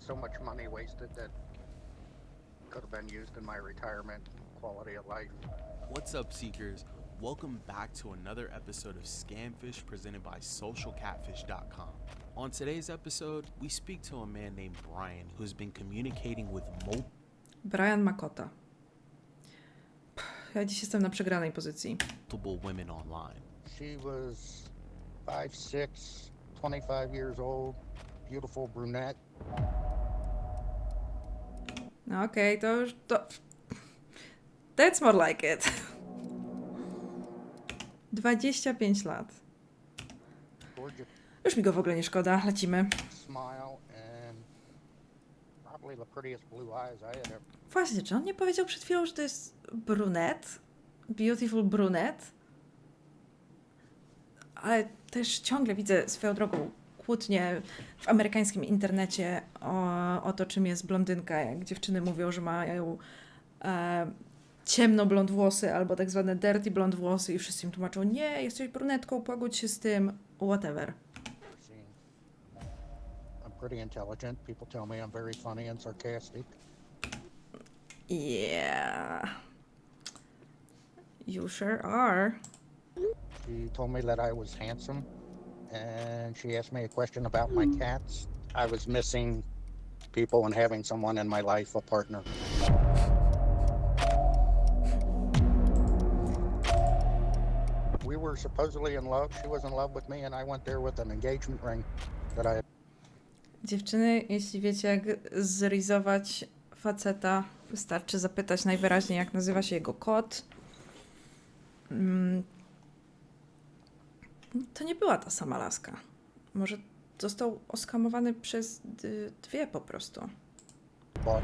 so much money wasted that could have been used in my retirement quality of life. What's up, Seekers? Welcome back to another episode of Scamfish presented by SocialCatFish.com. On today's episode, we speak to a man named Brian who's been communicating with Brian Makota. Ja dziś jestem na przegranej pozycji. multiple women online. She was 5'6", 25 years old, beautiful brunette. No okej, to już to... That's more like it. 25 lat. Gorgeous Już mi go w ogóle nie szkoda, lecimy. smile and probably the prettiest blue eyes I had ever. Właśnie, czy on nie powiedział przed chwilą, że to jest brunet? Beautiful brunet? Ale też ciągle widzę swoją drogą kłótnie w amerykańskim internecie o to, czym jest blondynka. Jak dziewczyny mówią, że mają ciemnoblond włosy albo tak zwane dirty blond włosy i wszyscy im tłumaczą, nie, jesteś brunetką, pogódź się z tym, whatever. Seen. I'm pretty intelligent. People tell me I'm very funny and sarcastic. Yeah. You sure are. She told me that I was handsome, and she asked me a question about my cats. I was missing people and having someone in my life, a partner. We were supposedly in love. She was in love with me, and I went there with an engagement ring that I had. Dziewczyny, jeśli wiecie, jak zrizować faceta, wystarczy zapytać najwyraźniej, jak nazywa się jego kot. To nie była ta sama laska. Może został oskamowany przez dwie po prostu. bought.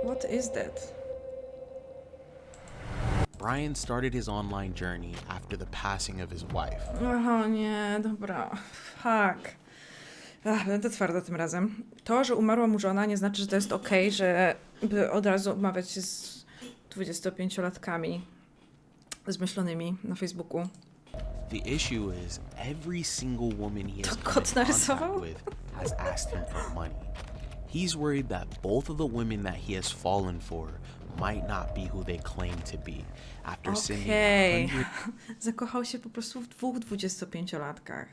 What is that? Brian started his online journey after the passing of his wife. O nie, dobra. Fuck. Będę twarda tym razem. To, że umarła mu żona, nie znaczy, że to jest okej, żeby od razu umawiać się z 25-latkami zmyślonymi na Facebooku. The issue is every single woman he has To come kot in narysował? contact with has asked him for money. He's worried that both of the women that he has fallen for might not be who they claim to be. After sending Okej. hundreds Zakochał się po prostu w dwóch 25-latkach.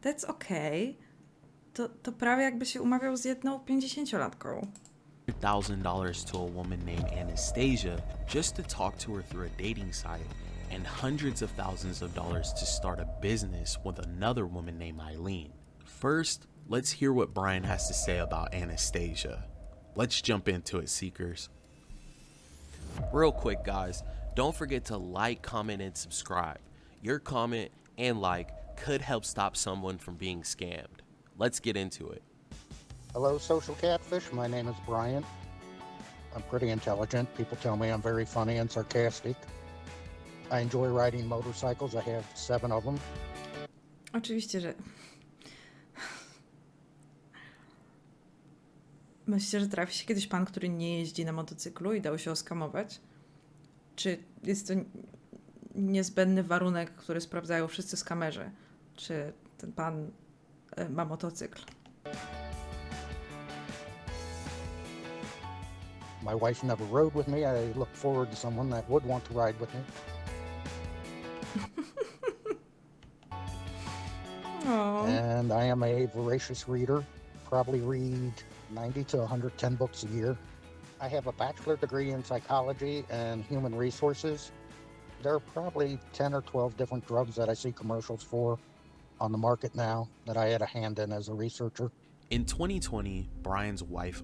That's okay. To prawie jakby się umawiał z jedną 50-latką. $1,000 to a woman named Anastasia just to talk to her through a dating site, and hundreds of thousands of dollars to start a business with another woman named Eileen. First, let's hear what Brian has to say about Anastasia. Let's jump into it, Seekers. Real quick, guys, don't forget to like, comment, and subscribe. Your comment and like could help stop someone from being scammed. Let's get into it. Hello, social catfish. My name is Brian. I'm pretty intelligent. People tell me I'm very funny and sarcastic. I enjoy riding motorcycles. I have 7 of them. Oczywiście, że... Myślicie, że trafi się kiedyś pan, który nie jeździ na motocyklu i dał się oskamować? Czy jest to niezbędny warunek, który sprawdzają wszyscy skamerzy? Czy ten pan ma motocykl? My wife never rode with me. I look forward to someone that would want to ride with me. O, And I am a voracious reader. Probably read 90 to 110 books a year. I have a bachelor degree in psychology and human resources. There are probably 10 or 12 different drugs that I see commercials for on the market now that I had a hand in as a researcher. In 2020, Brian's wife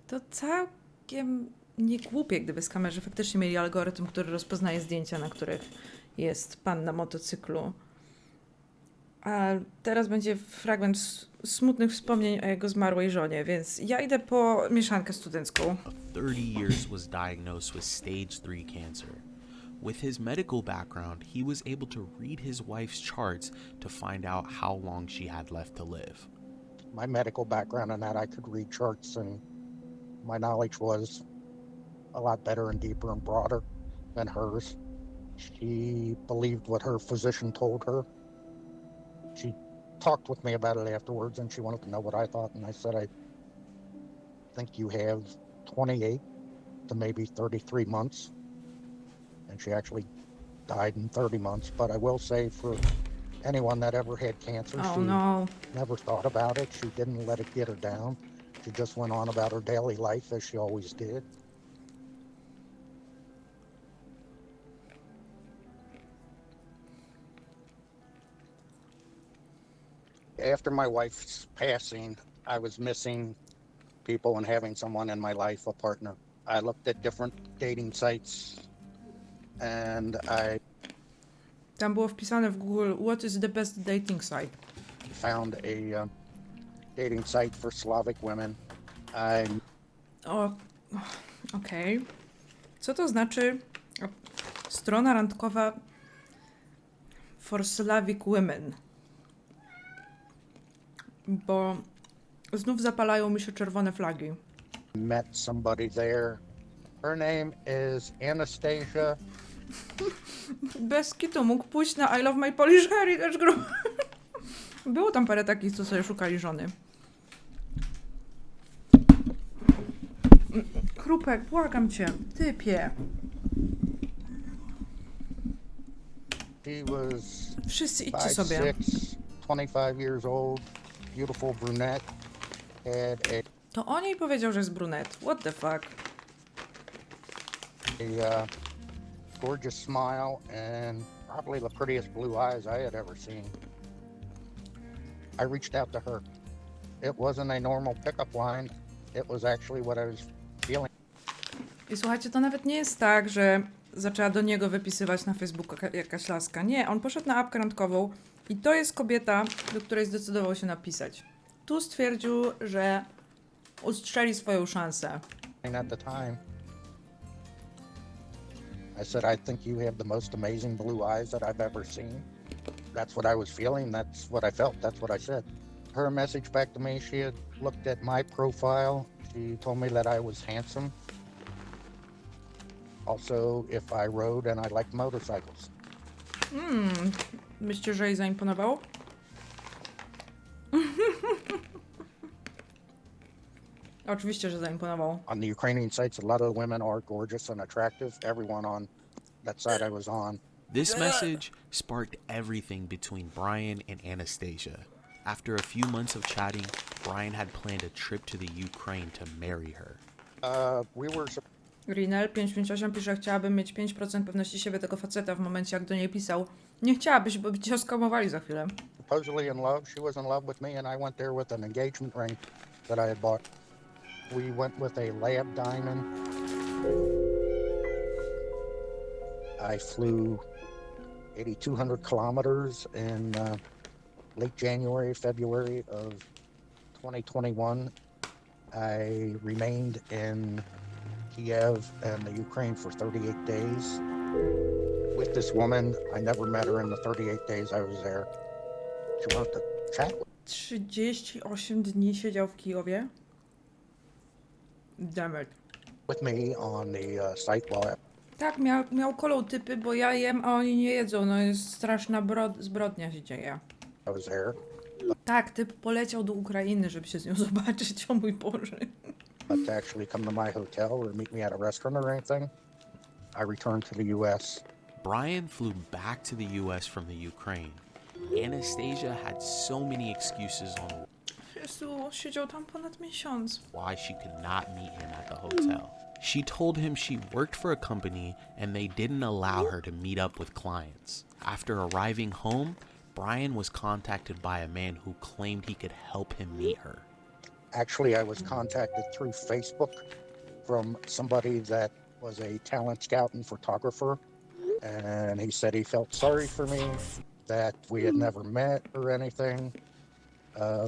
to całkiem nie głupie, gdyby skamerzy faktycznie mieli algorytm, który rozpoznaje zdjęcia, na których jest pan na motocyklu. A teraz będzie fragment smutnych wspomnień o jego zmarłej żonie, więc ja idę po mieszankę studencką. of 30 years was diagnosed with stage 3 cancer. With his medical background, he was able to read his wife's charts to find out how long she had left to live. My medical background and that I could read charts, and my knowledge was a lot better and deeper and broader than hers. She believed what her physician told her. She talked with me about it afterwards, and she wanted to know what I thought, and I said, I think you have 28 to maybe 33 months, and she actually died in 30 months. But I will say, for anyone that ever had cancer, Oh she no. never thought about it. She didn't let it get her down. She just went on about her daily life as she always did. After my wife's passing, I was missing people and having someone in my life, a partner. I looked at different dating sites, and I Tam było wpisane w Google, what is the best dating site? found a dating site for Slavic women. I O, okej. Co to znaczy strona randkowa for Slavic women? Bo znów zapalają mi się czerwone flagi. met somebody there. Her name is Anastasia. Bez kitu mógł pójść na I Love My Polish Heritage Group. Było tam parę takich, co sobie szukali żony. Chrupek, błagam cię, typie. She was Wszyscy idźcie sobie. 5'6", 25 years old, beautiful brunette. Had To o niej powiedział, że jest brunet. What the fuck? a gorgeous smile and probably the prettiest blue eyes I had ever seen. I reached out to her. It wasn't a normal pickup line. It was actually what I was feeling. I słuchajcie, to nawet nie jest tak, że zaczęła do niego wypisywać na Facebooku jakaś laska. Nie, on poszedł na apkę randkową i to jest kobieta, do której zdecydował się napisać. Tu stwierdził, że ustrzeli swoją szansę. At the time, I said, I think you have the most amazing blue eyes that I've ever seen. That's what I was feeling. That's what I felt. That's what I said. Her message back to me, she had looked at my profile. She told me that I was handsome. Also, if I rode and I liked motorcycles. Myślicie, że jej zaimponował? Oczywiście, że zaimponował. On the Ukrainian sites, a lot of the women are gorgeous and attractive. Everyone on that side I was on. This message sparked everything between Brian and Anastasia. After a few months of chatting, Brian had planned a trip to the Ukraine to marry her. We were Rinel 558 pisze, chciałabym mieć 5% pewności siebie tego faceta w momencie, jak do niej pisał. Nie chciałabyś, bo by cię oskamowali za chwilę. supposedly in love. She was in love with me, and I went there with an engagement ring that I had bought. We went with a lab diamond. I flew 8,200 kilometers in late January, February of 2021. I remained in Kiev and the Ukraine for 38 days. With this woman, I never met her in the 38 days I was there. She wanted to chat 38 dni siedział w Kijowie? Damn it. with me on the site while Tak, miał kolą typy, bo ja jem, a oni nie jedzą. No jest straszna zbrodnia się dzieje. I was there. Tak, typ poleciał do Ukrainy, żeby się z nią zobaczyć, o mój Boże. But to actually come to my hotel or meet me at a restaurant or anything, I returned to the U.S. Brian flew back to the US from the Ukraine. Anastasia had so many excuses on Jezu, siedział tam ponad miesiąc. why she could not meet him at the hotel. She told him she worked for a company and they didn't allow her to meet up with clients. After arriving home, Brian was contacted by a man who claimed he could help him meet her. Actually, I was contacted through Facebook from somebody that was a talent scout and photographer, and he said he felt sorry for me, that we had never met or anything.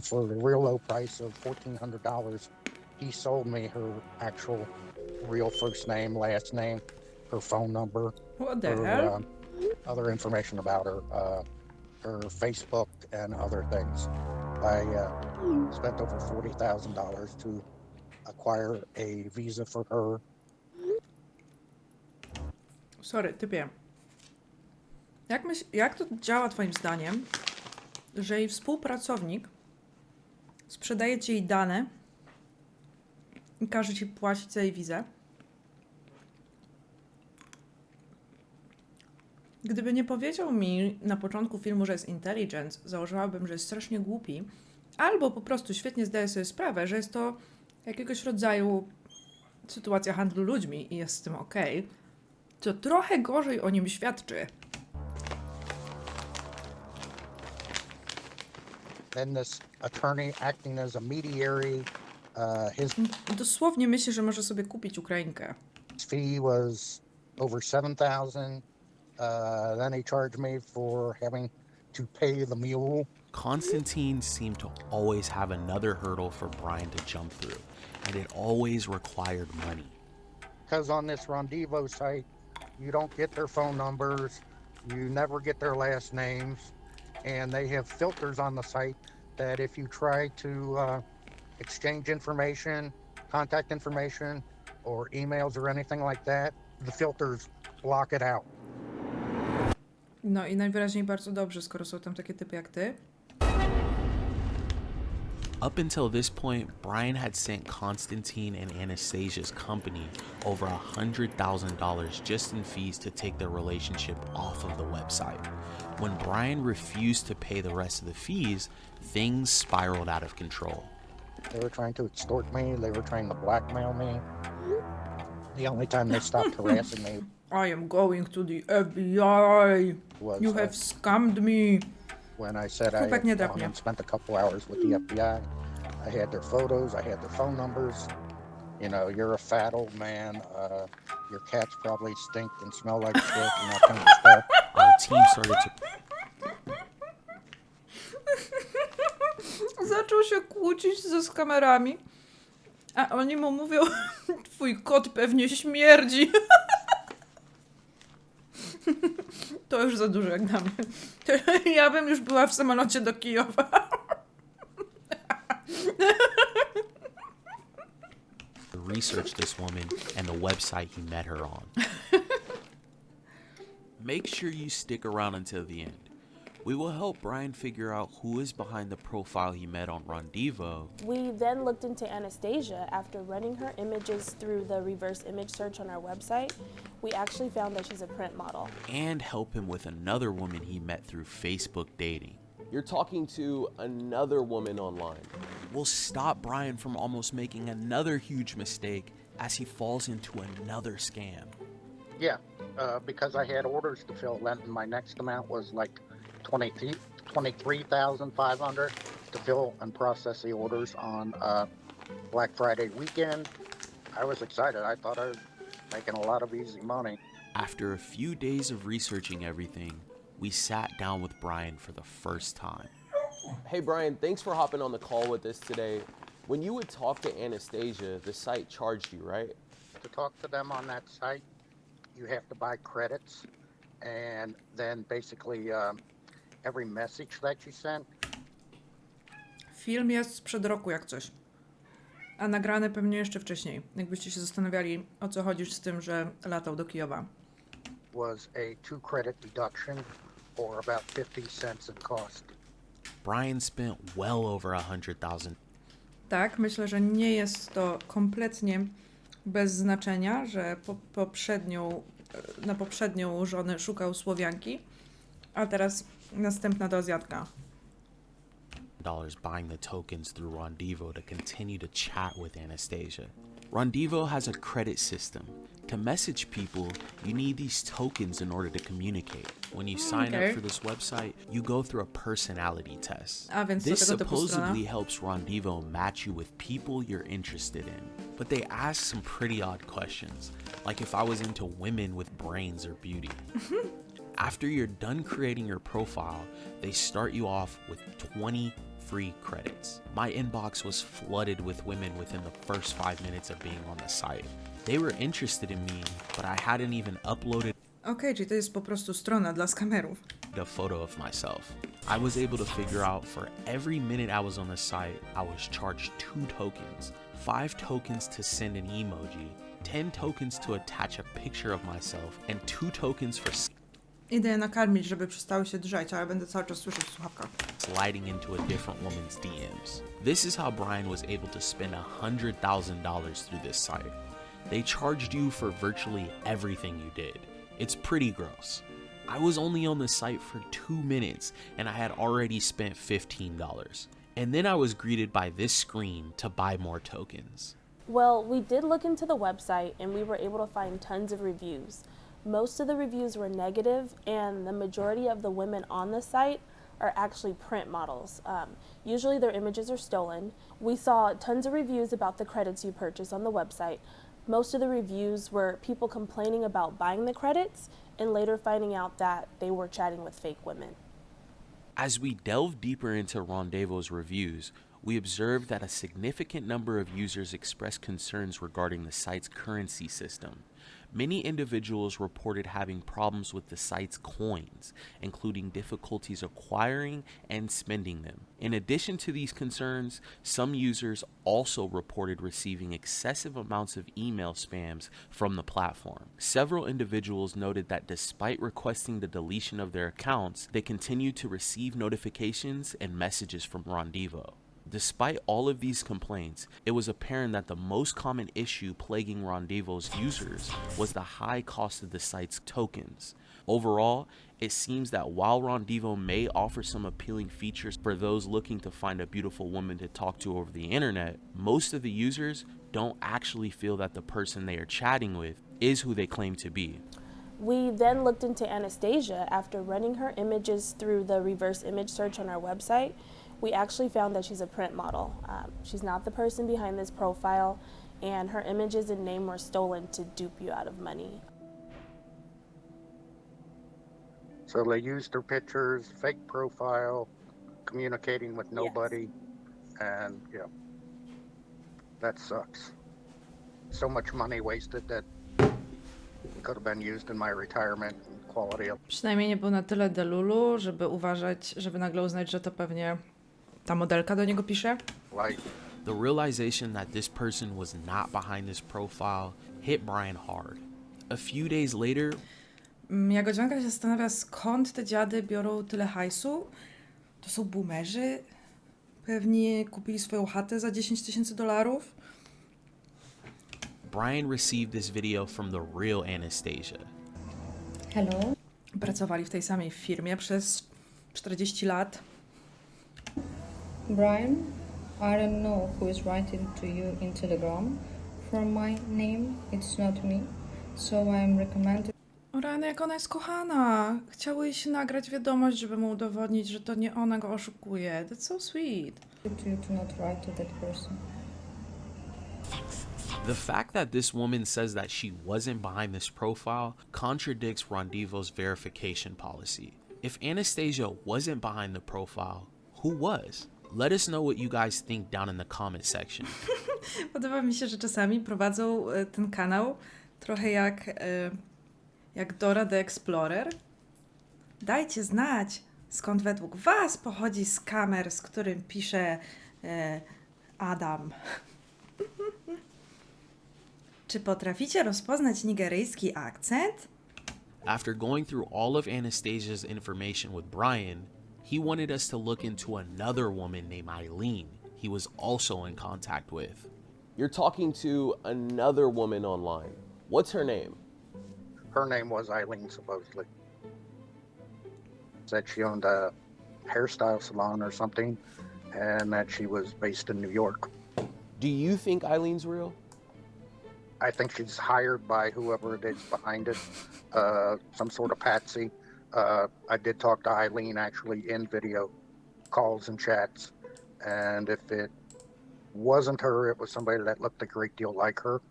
For the real low price of $1,400, he sold me her actual real first name, last name, her phone number, What the her hell? other information about her, her Facebook and other things. I spent over $40,000 to acquire a visa for her. Sorry, typie. Jak to działa twoim zdaniem, że jej współpracownik sprzedaje ci jej dane i każe ci płacić za jej wizę. Gdyby nie powiedział mi na początku filmu, że jest intelligent, założyłabym, że jest strasznie głupi, albo po prostu świetnie zdaje sobie sprawę, że jest to jakiegoś rodzaju sytuacja handlu ludźmi i jest z tym okej, to trochę gorzej o nim świadczy. Then this attorney acting as a mediary, his Dosłownie myśli, że może sobie kupić Ukrainkę. fee was over $7,000. Then he charged me for having to pay the mule. Constantine seemed to always have another hurdle for Brian to jump through, and it always required money. Because on this Rendezvous site, you don't get their phone numbers, you never get their last names, and they have filters on the site that if you try to exchange information, contact information, or emails or anything like that, the filters block it out. No i najwyraźniej bardzo dobrze, skoro są tam takie typy jak ty. Up until this point, Brian had sent Constantine and Anastasia's company over $100,000 just in fees to take their relationship off of the website. When Brian refused to pay the rest of the fees, things spiraled out of control. They were trying to extort me, they were trying to blackmail me. The only time they stopped harassing me I am going to the FBI. was You have scammed me. when I said I Chłopak nie had gone drapnie. and spent a couple hours with the FBI. I had their photos, I had their phone numbers. You know, you're a fat old man, your cats probably stink and smell like shit and that kind of stuff. Our team started to Zaczął się kłócić z kamerami. A oni mu mówią, twój kot pewnie śmierdzi. To już za dużo jak dla mnie. Ja bym już była w samolocie do Kijowa. research this woman and the website he met her on. Make sure you stick around until the end. We will help Brian figure out who is behind the profile he met on Rendezvous. We then looked into Anastasia. After running her images through the reverse image search on our website, we actually found that she's a print model. And help him with another woman he met through Facebook dating. You're talking to another woman online. We'll stop Brian from almost making another huge mistake as he falls into another scam. Yeah, because I had orders to fill, then my next amount was like $23,500 to fill and process the orders on Black Friday weekend. I was excited. I thought I was making a lot of easy money. After a few days of researching everything, we sat down with Brian for the first time. Hey Brian, thanks for hopping on the call with us today. When you would talk to Anastasia, the site charged you, right? To talk to them on that site, you have to buy credits, and then basically every message that you sent. Film jest sprzed roku jak coś. A nagrany pewnie jeszcze wcześniej. Jakbyście się zastanawiali, o co chodzi z tym, że latał do Kijowa. Was a 2-credit deduction or about 50 cents in cost. Brian spent well over $100,000 Tak, myślę, że nie jest to kompletnie bez znaczenia, że na poprzednią żonę szukał Słowianki, a teraz następna do Azjatka. buying the tokens through Rendezvous to continue to chat with Anastasia. Rendezvous has a credit system. To message people, you need these tokens in order to communicate. When you sign Okay. up for this website, you go through a personality test. A więc do This tego typu strona. supposedly helps Rendezvous match you with people you're interested in. But they ask some pretty odd questions, like if I was into women with brains or beauty. After you're done creating your profile, they start you off with 20 free credits. My inbox was flooded with women within the first 5 minutes of being on the site. They were interested in me, but I hadn't even uploaded Okej, czyli to jest po prostu strona dla skamerów. a photo of myself. I was able to figure out for every minute I was on the site, I was charged 2 tokens. 5 tokens to send an emoji, 10 tokens to attach a picture of myself, and 2 tokens for Idę je nakarmić, żeby przestały się drzeć, ale będę cały czas słyszeć w słuchawkach. sliding into a different woman's DMs. This is how Brian was able to spend $100,000 through this site. They charged you for virtually everything you did. It's pretty gross. I was only on the site for 2 minutes and I had already spent $15. And then I was greeted by this screen to buy more tokens. Well, we did look into the website and we were able to find tons of reviews. Most of the reviews were negative, and the majority of the women on the site are actually print models. Usually their images are stolen. We saw tons of reviews about the credits you purchase on the website. Most of the reviews were people complaining about buying the credits and later finding out that they were chatting with fake women. As we delve deeper into Rendezvous's reviews, we observed that a significant number of users expressed concerns regarding the site's currency system. Many individuals reported having problems with the site's coins, including difficulties acquiring and spending them. In addition to these concerns, some users also reported receiving excessive amounts of email spams from the platform. Several individuals noted that despite requesting the deletion of their accounts, they continued to receive notifications and messages from Rendezvous. Despite all of these complaints, it was apparent that the most common issue plaguing Rendezvous's users was the high cost of the site's tokens. Overall, it seems that while Rendezvous may offer some appealing features for those looking to find a beautiful woman to talk to over the internet, most of the users don't actually feel that the person they are chatting with is who they claim to be. We then looked into Anastasia after running her images through the reverse image search on our website. We actually found that she's a print model. She's not the person behind this profile, and her images and name were stolen to dupe you out of money. So they used her pictures, fake profile, communicating with nobody, and that sucks. So much money wasted that could have been used in my retirement and quality of. Przynajmniej nie był na tyle delulu, żeby uważać, żeby nagle uznać, że to pewnie ta modelka do niego pisze. Like, The realization that this person was not behind this profile hit Brian hard. A few days later, Jagodzianka się zastanawia, skąd te dziady biorą tyle hajsu. To są boomerzy. Pewnie kupili swoją chatę za $10,000. Brian received this video from the real Anastasia. Hello, Pracowali w tej samej firmie przez 40 lat. Brian. I don't know who is writing to you in Telegram. From my name, it's not me. So I'm recommended O rany, jak ona jest kochana. Chciały się nagrać wiadomość, żeby mu udowodnić, że to nie ona go oszukuje. That's so sweet. to you to not write to that person. The fact that this woman says that she wasn't behind this profile contradicts Rendezvous's verification policy. If Anastasia wasn't behind the profile, who was? Let us know what you guys think down in the comment section. Podoba mi się, że czasami prowadzą ten kanał trochę jak Dora the Explorer. Dajcie znać, skąd według was pochodzi skamer, z którym pisze Adam. Czy potraficie rozpoznać nigeryjski akcent? After going through all of Anastasia's information with Brian, he wanted us to look into another woman named Eileen he was also in contact with. You're talking to another woman online. What's her name? her name was Eileen, supposedly. Said she owned a hairstyle salon or something, and that she was based in New York. Do you think Eileen's real? I think she's hired by whoever it is behind it, some sort of patsy. I did talk to Eileen actually in video calls and chats, and if it wasn't her, it was somebody that looked a great deal like her.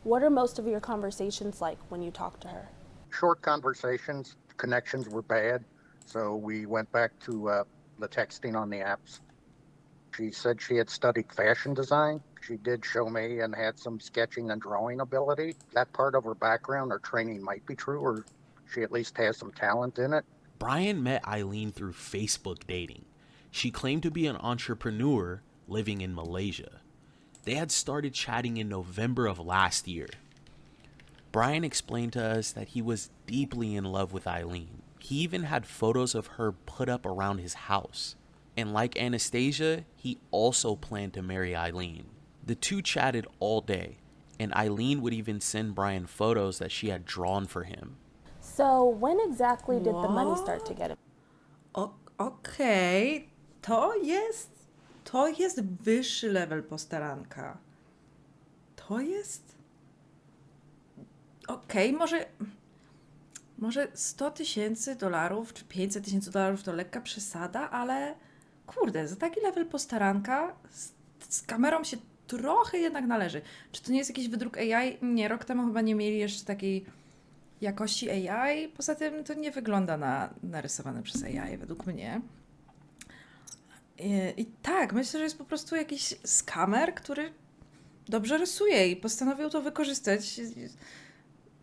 What are most of your conversations like when you talk to her? Short conversations, connections were bad, so we went back to the texting on the apps. She said she had studied fashion design. She did show me and had some sketching and drawing ability. That part of her background or training might be true, or she at least has some talent in it. Brian met Eileen through Facebook dating. She claimed to be an entrepreneur living in Malaysia. They had started chatting in November of last year. Brian explained to us that he was deeply in love with Eileen. He even had photos of her put up around his house. And like Anastasia, he also planned to marry Eileen. The two chatted all day, and Eileen would even send Brian photos that she had drawn for him. So when exactly did the money start to get him? Okej, to jest wyższy level postaranka. To jest... Okej, może $100,000 czy $500,000 to lekka przesada, ale kurde, za taki level postaranka z kamerą się trochę jednak należy. Czy to nie jest jakiś wydruk AI? Nie, rok temu chyba nie mieli jeszcze takiej jakości AI. Poza tym to nie wygląda na narysowane przez AI według mnie. I tak, myślę, że jest po prostu jakiś skamer, który dobrze rysuje i postanowił to wykorzystać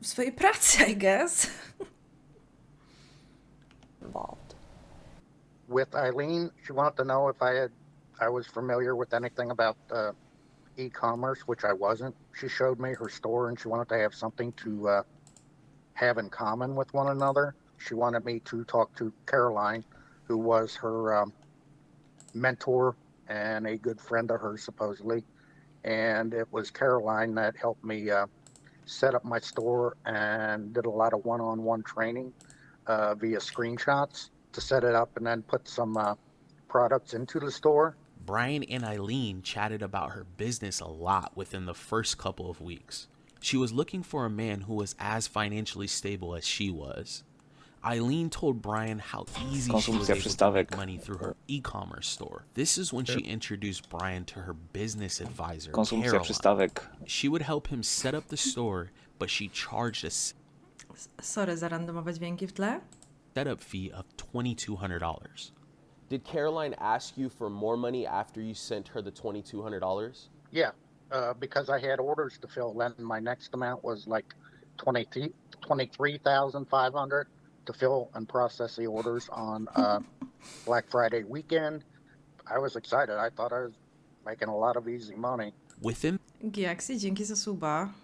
w swojej pracy, I guess. Involved. With Eileen, she wanted to know if I was familiar with anything about e-commerce, which I wasn't. She showed me her store and she wanted to have something to have in common with one another. She wanted me to talk to Caroline, who was her mentor and a good friend of hers, supposedly. And it was Caroline that helped me set up my store and did a lot of one-on-one training via screenshots to set it up and then put some products into the store. Brian and Eileen chatted about her business a lot within the first couple of weeks. She was looking for a man who was as financially stable as she was. Eileen told Brian how easy she was able to make money through her e-commerce store. This is when she introduced Brian to her business advisor, Caroline. She would help him set up the store, but she charged a Sorry za randomowe dźwięki w tle. setup fee of $2,200. Did Caroline ask you for more money after you sent her the $2,200? Yeah, because I had orders to fill. Then my next amount was like $23,500 to fill and process the orders on Black Friday weekend. I was excited. I thought I was making a lot of easy money. Within Giaxi, dzięki za suba.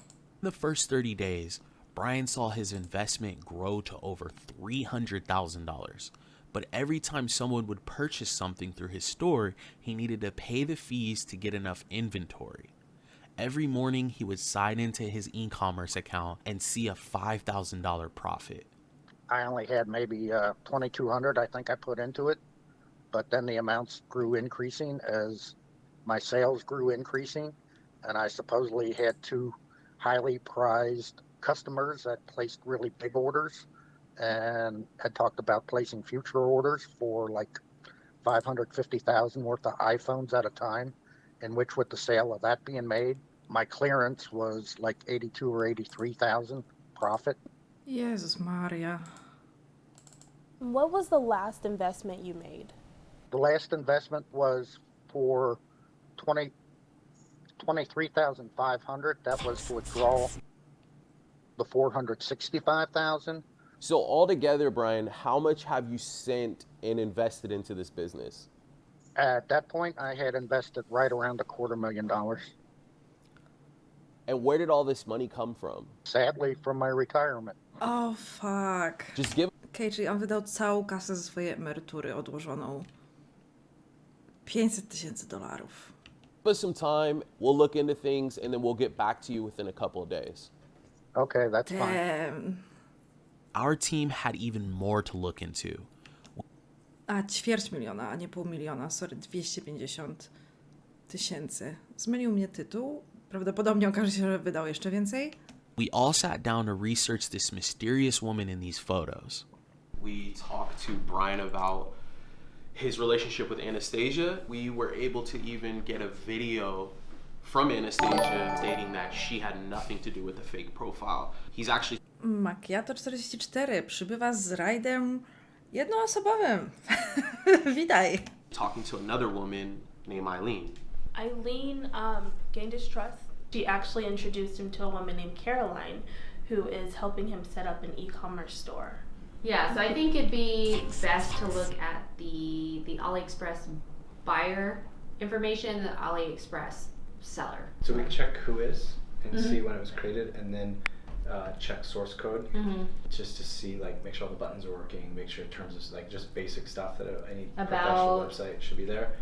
the first 30 days, Brian saw his investment grow to over $300,000. But every time someone would purchase something through his store, he needed to pay the fees to get enough inventory. Every morning, he would sign into his e-commerce account and see a $5,000 profit. I only had maybe $2,200, I think I put into it. But then the amounts grew increasing as my sales grew increasing. And I supposedly had two highly prized customers that placed really big orders and had talked about placing future orders for like 550,000 worth of iPhones at a time, in which with the sale of that being made, my clearance was like 82 or 83,000 profit. Jezus Maria. What was the last investment you made? The last investment was for 23,500. That was to withdraw the 465,000. So altogether, Brian, how much have you sent and invested into this business? At that point, I had invested right around $250,000. And where did all this money come from? Sadly, from my retirement. Oh fuck. Just give Okej, czyli on wydał całą kasę ze swojej emerytury odłożoną. $500,000. us some time. We'll look into things and then we'll get back to you within a couple of days. Okay, that's fine. Damn. Our team had even more to look into. A, $250,000, a nie $500,000. Sorry, 250,000. Zmylił mnie tytuł. Prawdopodobnie okaże się, że wydał jeszcze więcej. We all sat down to research this mysterious woman in these photos. We talked to Brian about his relationship with Anastasia. We were able to even get a video from Anastasia stating that she had nothing to do with the fake profile. He's actually Macchiato 44 przybywa z rajdem jednoosobowym. Witaj. talking to another woman named Eileen. Eileen gained his trust. She actually introduced him to a woman named Caroline, who is helping him set up an e-commerce store. Yeah, so I think it'd be best to look at the AliExpress buyer information, the AliExpress seller. So we check who is and see when it was created, and then check source code just to see, like, make sure all the buttons are working, make sure terms of, like, just basic stuff that any professional website should be there.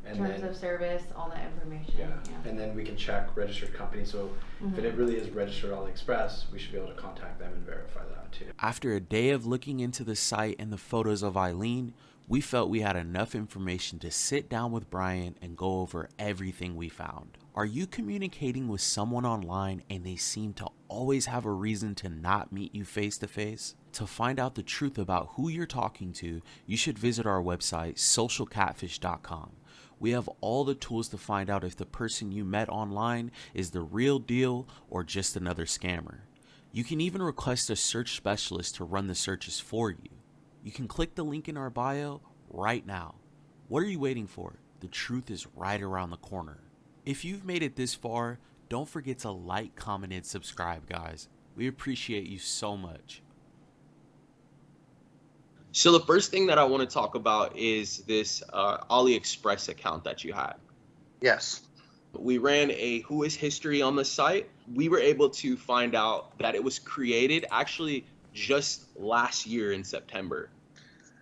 And terms of service, all that information. Yeah. And then we can check registered companies. So if it really is registered AliExpress, we should be able to contact them and verify that too. After a day of looking into the site and the photos of Eileen, we felt we had enough information to sit down with Brian and go over everything we found. Are you communicating with someone online and they seem to always have a reason to not meet you face to face? To find out the truth about who you're talking to, you should visit our website, socialcatfish.com. We have all the tools to find out if the person you met online is the real deal or just another scammer. You can even request a search specialist to run the searches for you. You can click the link in our bio right now. What are you waiting for? The truth is right around the corner. If you've made it this far, don't forget to like, comment, and subscribe, guys. We appreciate you so much. So the first thing that I want to talk about is this AliExpress account that you had. Yes. We ran a Who is History on the site. We were able to find out that it was created actually just last year in September.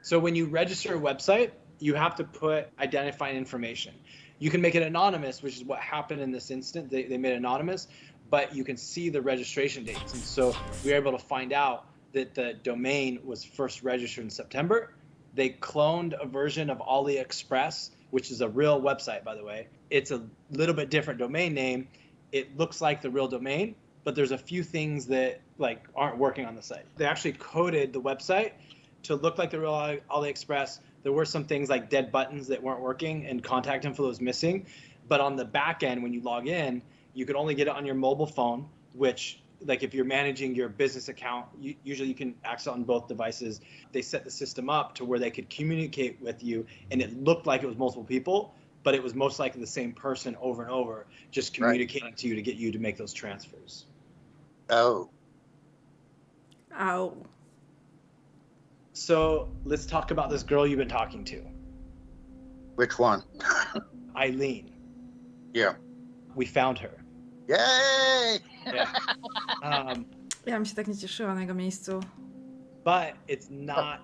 So when you register a website, you have to put identifying information. You can make it anonymous, which is what happened in this instant. They made it anonymous, but you can see the registration dates. And so we were able to find out that the domain was first registered in September. They cloned a version of AliExpress, which is a real website, by the way. It's a little bit different domain name. It looks like the real domain, but there's a few things that aren't working on the site. They actually coded the website to look like the real AliExpress. There were some things like dead buttons that weren't working and contact info was missing. But on the back end, when you log in, you could only get it on your mobile phone, which, like, if you're managing your business account, usually you can access on both devices. They set the system up to where they could communicate with you, and it looked like it was multiple people, but it was most likely the same person over and over, just communicating to you to get you to make those transfers. Oh. Ow. So let's talk about this girl you've been talking to. Which one? Eileen. Yeah. We found her. Yay! Yeah. Ja bym się tak nie cieszyła na jego miejscu. But it's not,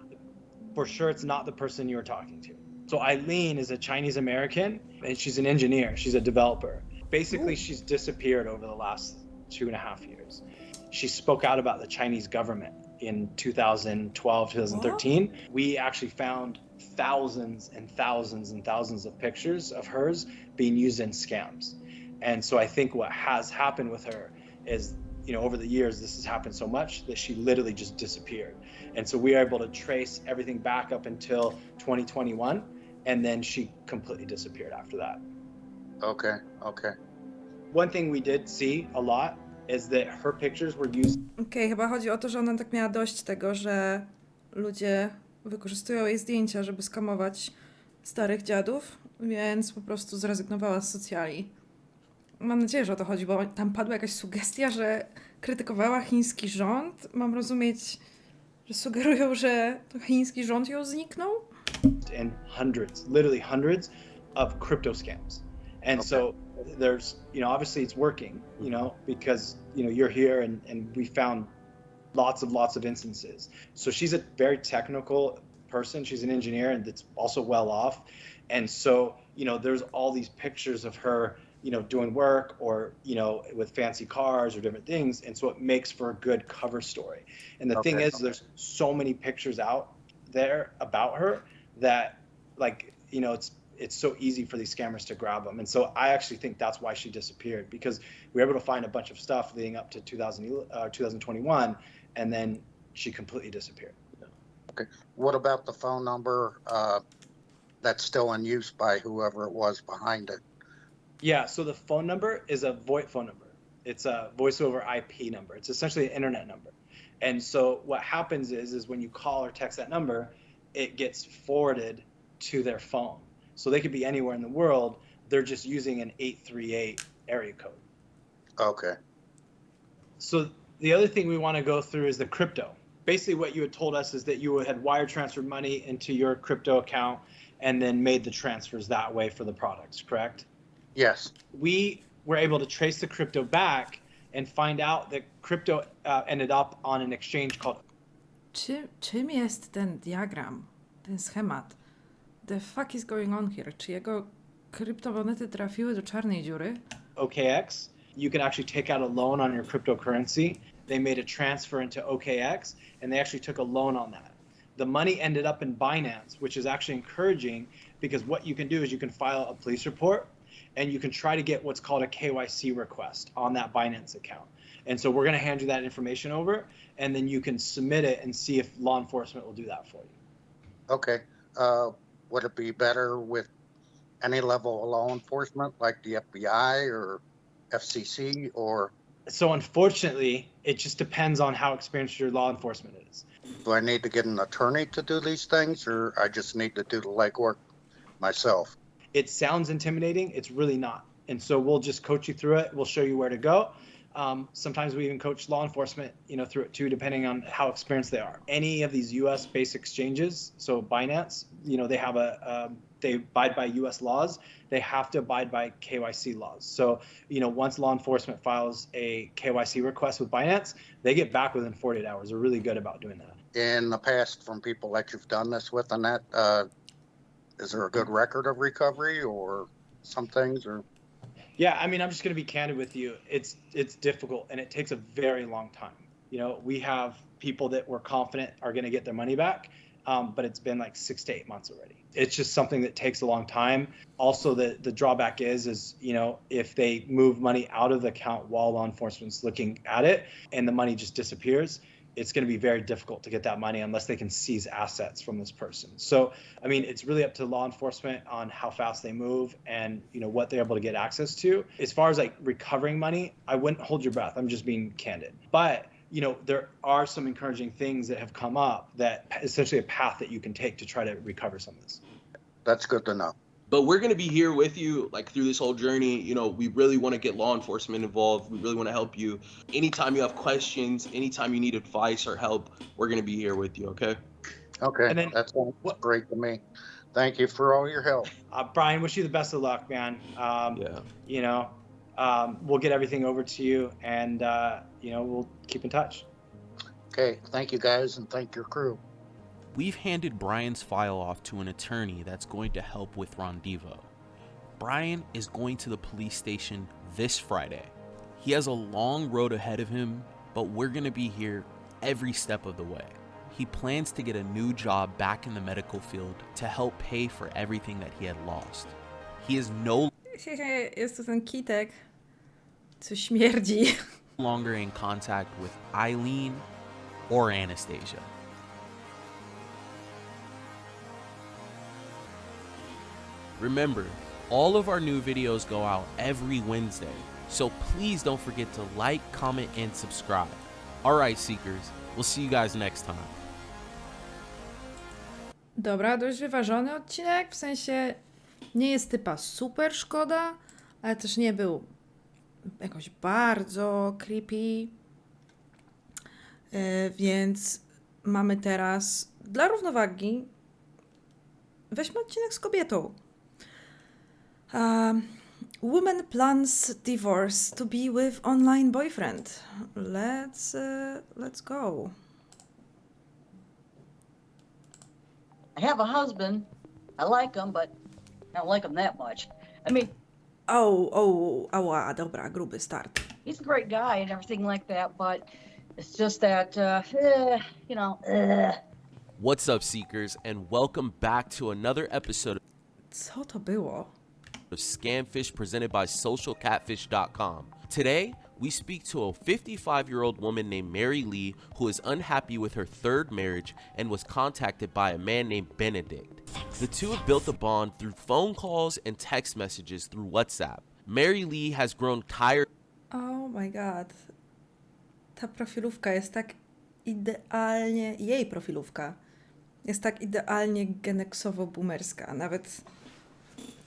for sure, it's not the person you were talking to. So Eileen is a Chinese American, and she's an engineer. She's a developer. Basically, she's disappeared over the last 2.5 years. She spoke out about the Chinese government in 2012, 2013. What? We actually found thousands and thousands and thousands of pictures of hers being used in scams. And so I think what has happened with her is, over the years, this has happened so much that she literally just disappeared. And so we are able to trace everything back up until 2021, and then she completely disappeared after that. Okay. One thing we did see a lot is that her pictures were used. Okej, chyba chodzi o to, że ona tak miała dość tego, że ludzie wykorzystują jej zdjęcia, żeby skamować starych dziadów, więc po prostu zrezygnowała z socjali. Mam nadzieję, że o to chodzi, bo tam padła jakaś sugestia, że krytykowała chiński rząd. Mam rozumieć, że sugerują, że to chiński rząd ją zniknął? And literally hundreds of crypto scams. And so there's, obviously it's working, because, you're here and we found lots of instances. So she's a very technical person. She's an engineer and that's also well off. And so, there's all these pictures of her, doing work or, with fancy cars or different things. And so it makes for a good cover story. And the thing is, there's so many pictures out there about her that, it's so easy for these scammers to grab them. And so I actually think that's why she disappeared, because we were able to find a bunch of stuff leading up to 2021, and then she completely disappeared. Okay. What about the phone number that's still in use by whoever it was behind it? Yeah, so the phone number is a VoIP phone number. It's a voice over IP number. It's essentially an internet number. And so what happens is when you call or text that number, it gets forwarded to their phone. So they could be anywhere in the world. They're just using an 838 area code. Okay. So the other thing we want to go through is the crypto. Basically what you had told us is that you had wire transferred money into your crypto account and then made the transfers that way for the products, correct? Yes. We were able to trace the crypto back and find out that crypto ended up on an exchange called Czym jest ten diagram, ten schemat? The fuck is going on here? Czy jego kryptomonety trafiły do czarnej dziury? OKX. You can actually take out a loan on your cryptocurrency. They made a transfer into OKX, and they actually took a loan on that. The money ended up in Binance, which is actually encouraging because what you can do is you can file a police report and you can try to get what's called a KYC request on that Binance account. And so we're going to hand you that information over, and then you can submit it and see if law enforcement will do that for you. Okay. Would it be better with any level of law enforcement, like the FBI or FCC, or? So unfortunately, it just depends on how experienced your law enforcement is. Do I need to get an attorney to do these things, or I just need to do the legwork myself? It sounds intimidating. It's really not. And so we'll just coach you through it. We'll show you where to go. Sometimes we even coach law enforcement, through it too, depending on how experienced they are. Any of these U.S.-based exchanges, so Binance, they have they abide by U.S. laws. They have to abide by KYC laws. So, once law enforcement files a KYC request with Binance, they get back within 48 hours. They're really good about doing that. In the past, from people that you've done this with and that, is there a good record of recovery or some things, or? Yeah, I'm just going to be candid with you. It's difficult, and it takes a very long time. We have people that we're confident are going to get their money back, but it's been like 6 to 8 months already. It's just something that takes a long time. Also, the drawback is if they move money out of the account while law enforcement's looking at it and the money just disappears, it's going to be very difficult to get that money unless they can seize assets from this person. So, it's really up to law enforcement on how fast they move and, what they're able to get access to. As far as like recovering money, I wouldn't hold your breath. I'm just being candid. But, there are some encouraging things that have come up that essentially a path that you can take to try to recover some of this. That's good to know. But we're going to be here with you through this whole journey. We really want to get law enforcement involved. We really want to help you. Anytime you have questions, anytime you need advice or help, we're going to be here with you, okay? Okay, And then, that's great to me. Thank you for all your help. Brian, wish you the best of luck, man. We'll get everything over to you, and, we'll keep in touch. Okay, thank you guys, and thank your crew. We've handed Brian's file off to an attorney that's going to help with Rendezvous. Brian is going to the police station this Friday. He has a long road ahead of him, but we're going to be here every step of the way. He plans to get a new job back in the medical field to help pay for everything that he had lost. He is no Jest to ten kitek, co śmierdzi. longer in contact with Eileen or Anastasia. Remember, all of our new videos go out every Wednesday, so please don't forget to like, comment, and subscribe. Alright, Seekers, we'll see you guys next time. Dobra, dość wyważony odcinek, w sensie nie jest typa super szkoda, ale też nie był jakoś bardzo creepy, więc mamy teraz dla równowagi, weźmy odcinek z kobietą. Woman plans divorce to be with online boyfriend. Let's go. I have a husband. I like him, but I don't like him that much. Ała, dobra, gruby start. He's a great guy and everything like that, but it's just that, What's up, Seekers, and welcome back to another episode Co to było? of Scamfish presented by SocialCatFish.com. Today, we speak to a 55-year-old woman named Mary Lee who is unhappy with her third marriage and was contacted by a man named Benedict. The two have built a bond through phone calls and text messages through WhatsApp. Mary Lee has grown tired. Oh my god. Ta profilówka jest tak idealnie, jej profilówka jest tak idealnie geneksowo-boomerska.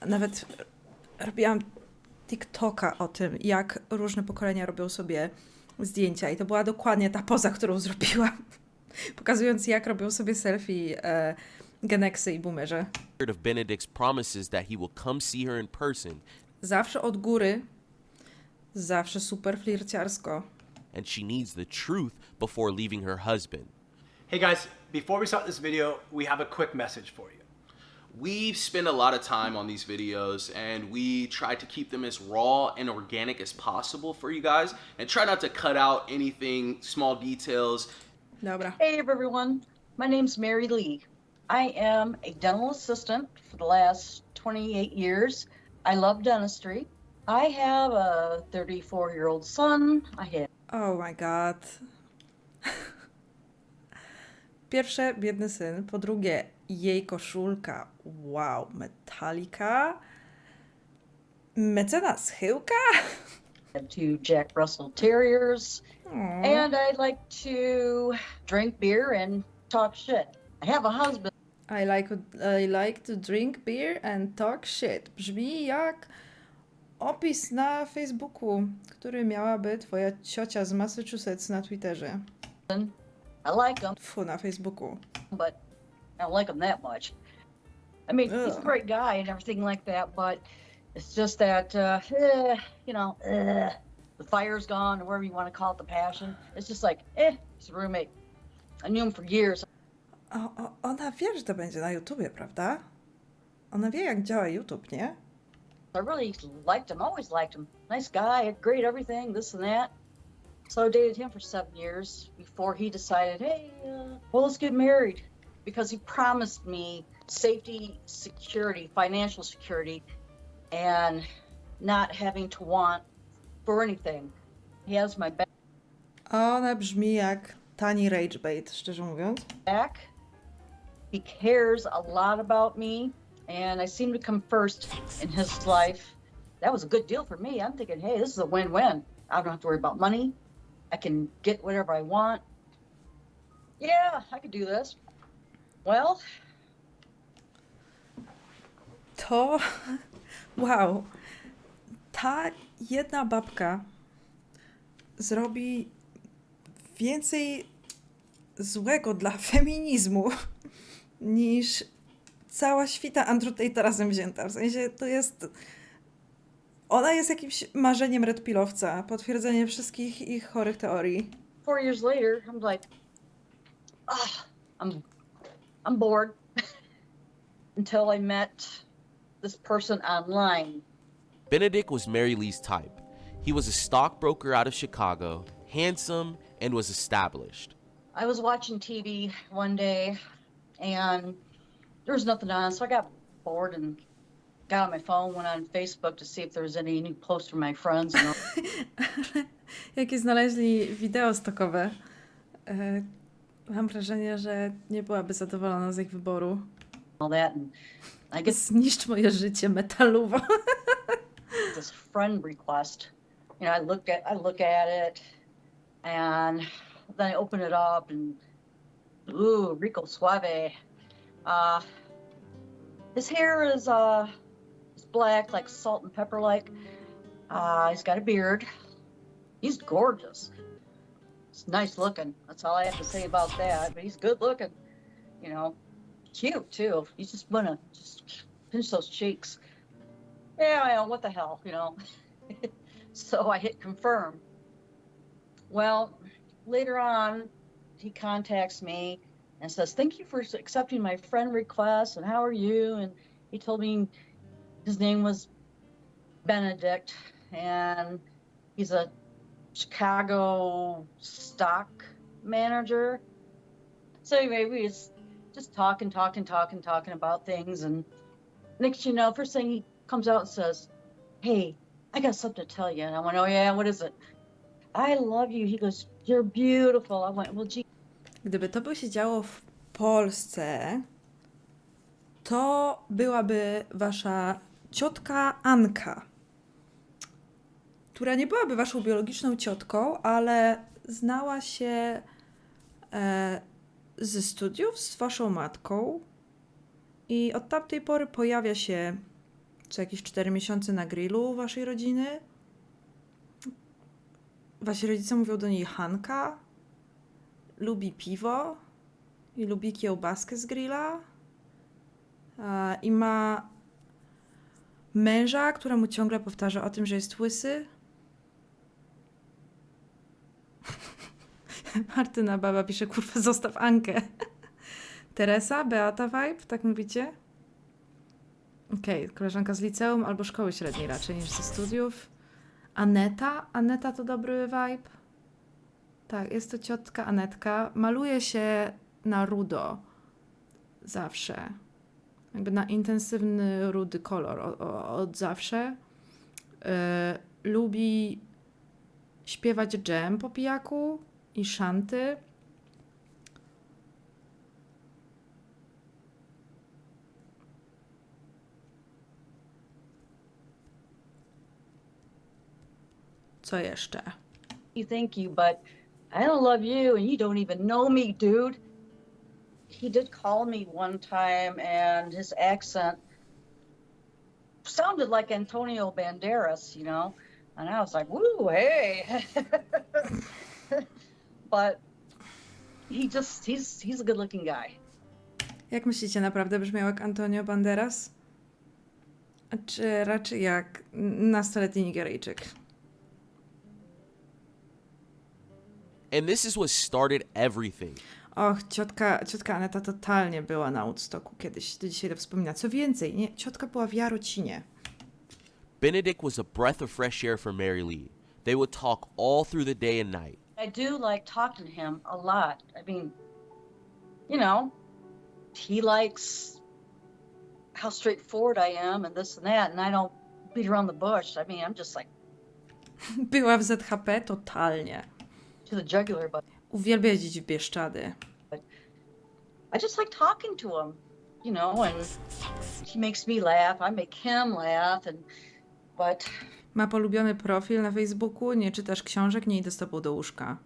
Nawet robiłam TikToka o tym, jak różne pokolenia robią sobie zdjęcia i to była dokładnie ta poza, którą zrobiłam, pokazując jak robią sobie selfie geneksy i boomerze. Of Benedict's promises that he will come see her in person. Zawsze od góry, zawsze super flirciarsko. and she needs the truth before leaving her husband. Hey guys, before we start this video, we have a quick message for you. We've spent a lot of time on these videos and we try to keep them as raw and organic as possible for you guys and try not to cut out anything, small details. Dobra. Hey everyone, my name's Mary Lee. I am a dental assistant for the last 28 years. I love dentistry. I have a 34-year-old son. Oh my god. Pierwsze, biedny syn. Po drugie, jej koszulka. Wow, Metallica. Mecenas Chyłka? I have 2 Jack Russell Terriers. Aww. And I like to drink beer and talk shit. I have a husband. I like to drink beer and talk shit. Brzmi jak opis na Facebooku, który miałaby twoja ciocia z Massachusetts na Twitterze. I like him, Tfu, na Facebooku. but I don't like him that much. I mean, he's a Ugh. great guy and everything like that, but it's just that, the fire's gone, or whatever you want to call it, the passion. It's just like, he's a roommate. I knew him for years. Ona wie, że to będzie na YouTubie, prawda? Ona wie, jak działa YouTube, nie? I really liked him, always liked him. Nice guy, great everything, this and that. So I dated him for 7 years before he decided, hey, well, let's get married. Because he promised me safety, security, financial security, and not having to want for anything. He has my Ona brzmi jak tani rage bait, szczerze mówiąc. back. He cares a lot about me, and I seem to come first in his life. That was a good deal for me. I'm thinking, hey, this is a win-win. I don't have to worry about money. I can get whatever I want. Yeah, I could do this. Well, To... Wow. Ta jedna babka zrobi więcej złego dla feminizmu niż cała świta Andrew Tate razem wzięta. W sensie to jest... Ona jest jakimś marzeniem red pillowca, potwierdzenie wszystkich ich chorych teorii. 4 years later, I'm like, I'm bored. Until I met this person online. Benedict was Mary Lee's type. He was a stockbroker out of Chicago, handsome, and was established. I was watching TV one day, and there was nothing on, so I got bored and got on my phone, went on Facebook to see if there was any new posts from my friends. And Jakie znaleźli wideo stokowe. Mam wrażenie, że nie byłaby zadowolona z ich wyboru. all that, and I get Zniszcz moje życie metaluwo. this friend request. You know, I look at it, and then I open it up, and ooh, Rico Suave. His hair is it's black, like salt and pepper, like. He's got a beard. He's gorgeous. He's nice looking. That's all I have to say about that. But he's good looking. You know, cute too. You just wanna just pinch those cheeks. Yeah, I know, what the hell, you know. So I hit confirm. Well, later on, he contacts me and says, thank you for accepting my friend request, and how are you? And he told me his name was Benedict, and he's a Chicago stock manager. So anyway, we was just talking about things, and next you know, first thing he comes out and says, hey, I got something to tell you. And I went, oh yeah, what is it? I love you. He goes, you're beautiful. I went, well, gee. Gdyby to by się działo w Polsce, to byłaby wasza ciotka Anka, która nie byłaby waszą biologiczną ciotką, ale znała się ze studiów z waszą matką i od tamtej pory pojawia się co jakieś 4 miesiące na grillu waszej rodziny. Wasi rodzice mówią do niej Hanka, lubi piwo i lubi kiełbaskę z grilla i ma męża, któremu ciągle powtarza o tym, że jest łysy. Martyna Baba pisze, kurwa, zostaw Ankę. Teresa, Beata vibe, tak mówicie? Okej, koleżanka z liceum albo szkoły średniej raczej niż ze studiów. Aneta to dobry vibe. Tak, jest to ciotka Anetka. Maluje się na rudo. Zawsze. Jakby na intensywny, rudy kolor od zawsze. Lubi śpiewać dżem po pijaku i szanty. Co jeszcze? Thank you, but I don't love you and you don't even know me, dude. He did call me one time and his accent sounded like Antonio Banderas, you know? And I was like, woo, hey. But he's a good looking guy. Jak myślicie, naprawdę brzmiał jak Antonio Banderas? Czy raczej jak nastoletni Nigeryjczyk? And this is what started everything. Och, ciotka Aneta totalnie była na Woodstocku kiedyś. Do dzisiaj to wspomina. Co więcej, nie, ciotka była w Jarocinie. Benedict was a breath of fresh air for Mary Lee. They would talk all through the day and night. I do like talking to him a lot. I mean, you know, he likes how straightforward I am and this and that, and I don't beat around the bush. I mean, I'm just like... Była w ZHP totalnie. To the jugular, but... Uwielbia jeździć w Bieszczady. I just like talking to him, you know, and he makes me laugh, I make him laugh, but... Ma polubiony profil na Facebooku, nie czytasz książek, nie idę z tobą do łóżka.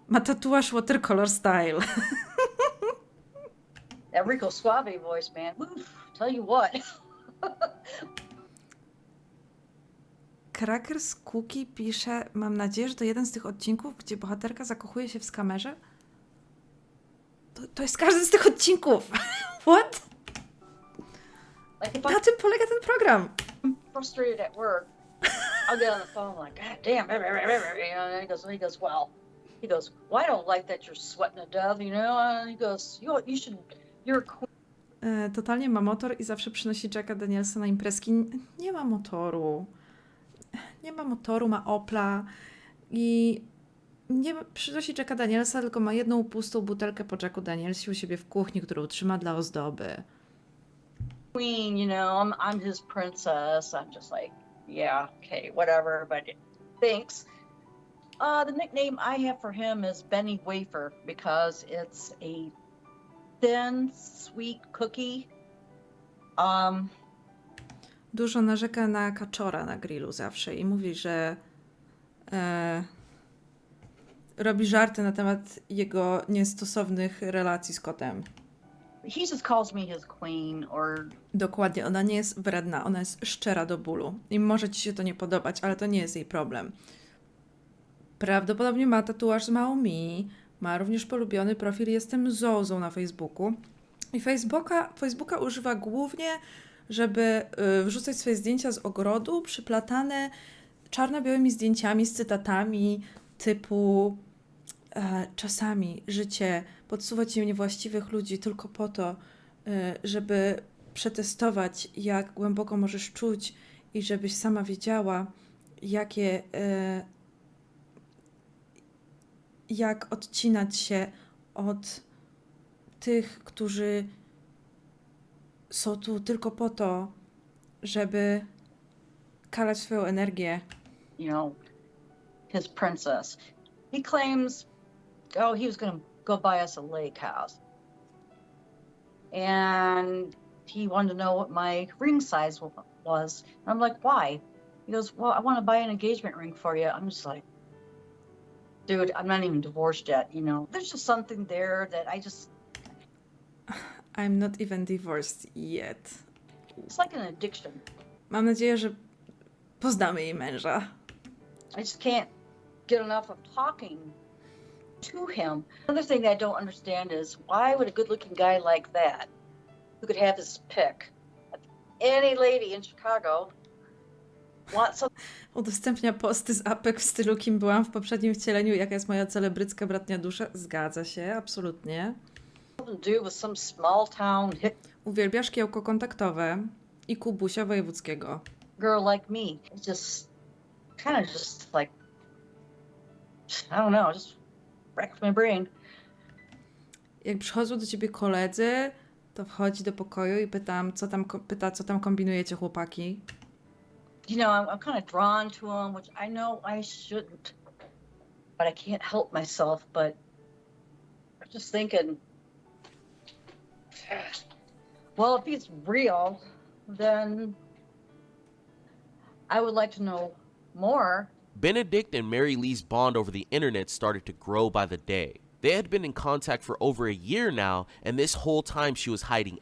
Ma tatuaż Watercolor Style. That Rico Suave voice, man. Oof, tell you what. Crackers Cookie pisze, mam nadzieję, że to jeden z tych odcinków, gdzie bohaterka zakochuje się w skamerze. To jest każdy z tych odcinków. What? Na tym polega ten program. I'm frustrated at work. I'll get on the phone like, God damn, you know, and he goes, well, well, I don't like that you're sweating to death, you know, and he goes, you're a queen. Totalnie ma motor i zawsze przynosi Jacka Danielsa na imprezki. Nie ma motoru. Nie ma motoru, ma Opla i nie przynosi Jacka Danielsa, tylko ma jedną pustą butelkę po Jacku Danielsie u siebie w kuchni, którą trzyma dla ozdoby. Queen, you know, I'm his princess. I'm just like, yeah, okay, whatever, but thanks. The nickname I have for him is Benny Wafer because it's a thin, sweet cookie. Dużo narzeka na kaczora na grillu zawsze i mówi, że robi żarty na temat jego niestosownych relacji z kotem. He just calls me his queen or... Dokładnie, ona nie jest wredna, ona jest szczera do bólu. I może ci się to nie podobać, ale to nie jest jej problem. Prawdopodobnie ma tatuaż z małą Mi, ma również polubiony profil Jestem Zozą na Facebooku. I Facebooka używa głównie, żeby wrzucać swoje zdjęcia z ogrodu, przyplatane czarno-białymi zdjęciami z cytatami typu czasami życie podsuwa ci niewłaściwych ludzi tylko po to, żeby przetestować, jak głęboko możesz czuć i żebyś sama wiedziała, jak odcinać się od tych, którzy są tu tylko po to, żeby kalać swoją energię. You know, his princess. He claims, he was going to go buy us a lake house. And he wanted to know what my ring size was. And I'm like, why? He goes, well, I want to buy an engagement ring for you. I'm just like, dude, I'm not even divorced yet, you know. There's just something there that I'm not even divorced yet. It's like an addiction. Mam nadzieję, że poznamy jej męża. I just can't get enough of talking to him. Another thing that I don't understand is why would a good-looking guy like that, who could have his pick, any lady in Chicago, Want something Udostępnia posty z apek w stylu kim byłam w poprzednim wcieleniu, jaka jest moja celebrycka bratnia dusza. Zgadza się, absolutnie. to do with some small town hit Uwielbia szkiełko kontaktowe i Kubusia wojewódzkiego. girl like me? It's just kind of just like, I don't know, just wrecks my brain. Jak przychodzą do ciebie koledzy, to wchodzi do pokoju i pyta, co tam kombinujecie, chłopaki. You know, I'm kind of drawn to him, which I know I shouldn't, but I can't help myself. But I'm just thinking, well, if he's real, then I would like to know more. Benedict and Mary Lee's bond over the internet started to grow by the day. They had been in contact for over a year now, and this whole time she was hiding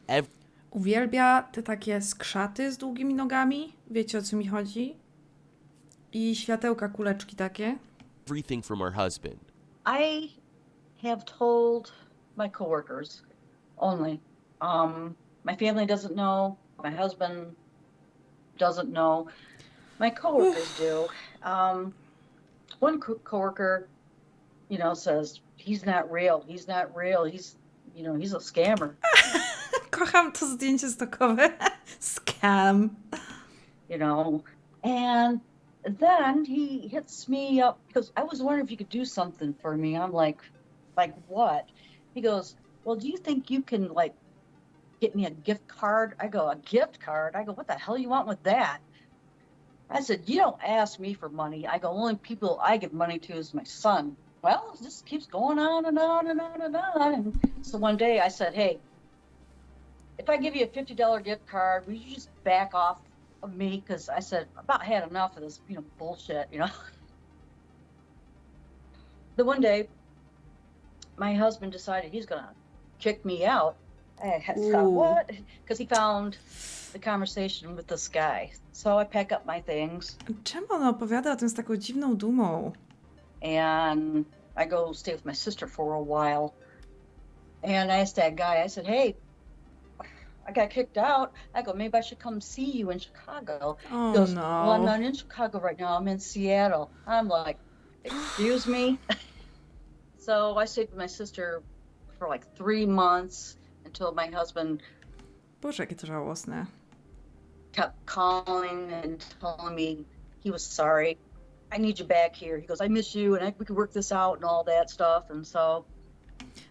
Uwielbia te takie skrzaty z długimi nogami. Wiecie, o co mi chodzi? I światełka, kuleczki takie. everything from her husband. I have told my coworkers only. My family doesn't know. My husband doesn't know. My coworkers do. One coworker, you know, says he's not real. He's not real. He's, you know, he's a scammer. Kocham to zdjęcie stokowe. Scam. You know, and then he hits me up because I was wondering if you could do something for me. I'm like what? He goes, well, do you think you can like get me a gift card? I go, a gift card? I go, what the hell you want with that? I said, you don't ask me for money. I go, only people I give money to is my son. Well, it just keeps going on and on and on and on. And so one day I said, hey, if I give you a $50 gift card, will you just back off of me? Because I said, I about had enough of this, you know, bullshit, you know. The one day, my husband decided he's going to kick me out. I thought, what? Because he found the conversation with this guy. So I pack up my things. Czemu ona opowiada o tym z taką dziwną dumą? And I go stay with my sister for a while. And I asked that guy, I said, hey, I got kicked out. I go, maybe I should come see you in Chicago. Oh, He goes, no. well, I'm not in Chicago right now. I'm in Seattle. I'm like, excuse me? So I stayed with my sister for like 3 months until my husband Boże, jakie to żałosne. kept calling and telling me he was sorry. I need you back here. He goes, I miss you and we could work this out and all that stuff. And so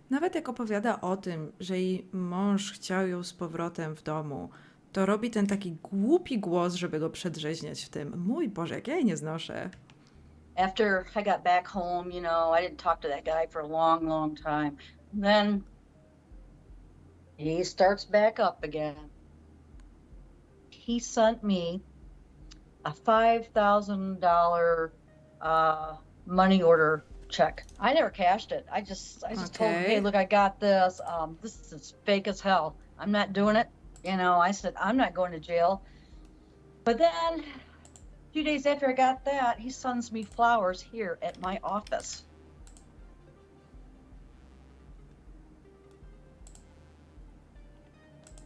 Nawet jak opowiada o tym, że jej mąż chciał ją z powrotem w domu, to robi ten taki głupi głos, żeby go przedrzeźniać w tym. Mój Boże, jak ja jej nie znoszę. after I got back home, you know, I didn't talk to that guy for a long, long time. Then he starts back up again. He sent me a $5,000 money order check. I never cashed it. I just told him, hey, look, I got this. This is fake as hell. I'm not doing it. You know, I said, I'm not going to jail. But then a few days after I got that, he sends me flowers here at my office.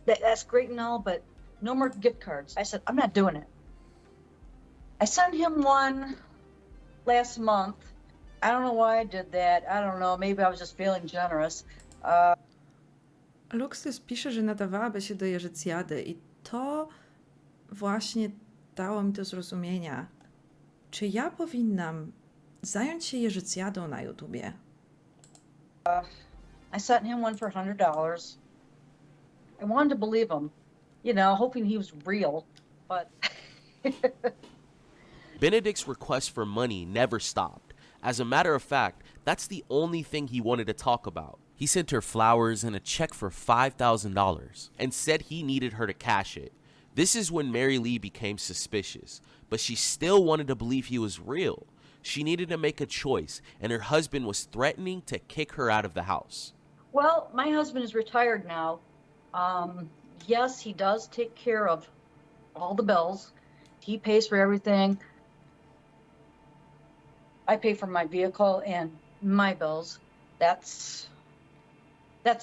That's great and all, but no more gift cards. I said, I'm not doing it. I sent him one last month. I don't know why I did that. I don't know. Maybe I was just feeling generous. Luxus pisze, że nadawałaby się do Jerzycjady i to właśnie dało mi do zrozumienia. Czy ja powinnam zająć się Jerzycjadą na YouTubie? I sent him one for $100. I wanted to believe him, you know, hoping he was real, but... Benedict's request for money never stopped. As a matter of fact, that's the only thing he wanted to talk about. He sent her flowers and a check for $5,000 and said he needed her to cash it. This is when Mary Lee became suspicious, but she still wanted to believe he was real. She needed to make a choice, and her husband was threatening to kick her out of the house. Well, my husband is retired now. Yes, he does take care of all the bills. He pays for everything. I pay for my vehicle and my bills. That's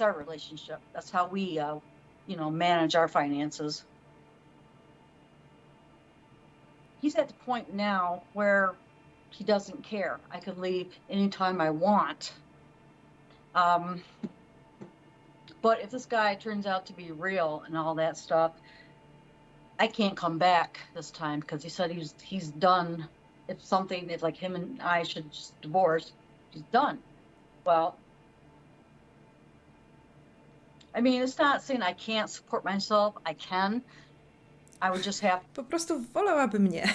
our relationship. That's how we, you know, manage our finances. he's at the point now where he doesn't care. I can leave anytime I want. But if this guy turns out to be real and all that stuff, I can't come back this time because he said he's done. If like him and I should just divorce, he's done. Well, I mean, it's not saying I can't support myself. I can. I would just have Po prostu wolałabym nie.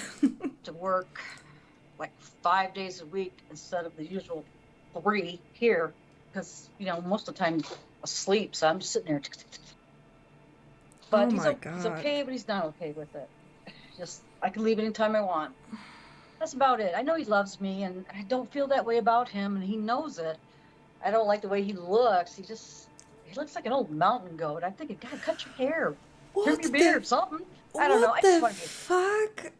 to work like 5 days a week instead of the usual 3 here because, you know, most of the time asleep, so I'm just sitting there. But Oh he's my God. okay, but he's not okay with it. Just, I can leave anytime I want. That's about it. I know he loves me, and I don't feel that way about him, and he knows it. I don't like the way he looks. He looks like an old mountain goat. I'm thinking, God, cut your hair. Trim your beard, something. I don't know. I just want to be... fuck?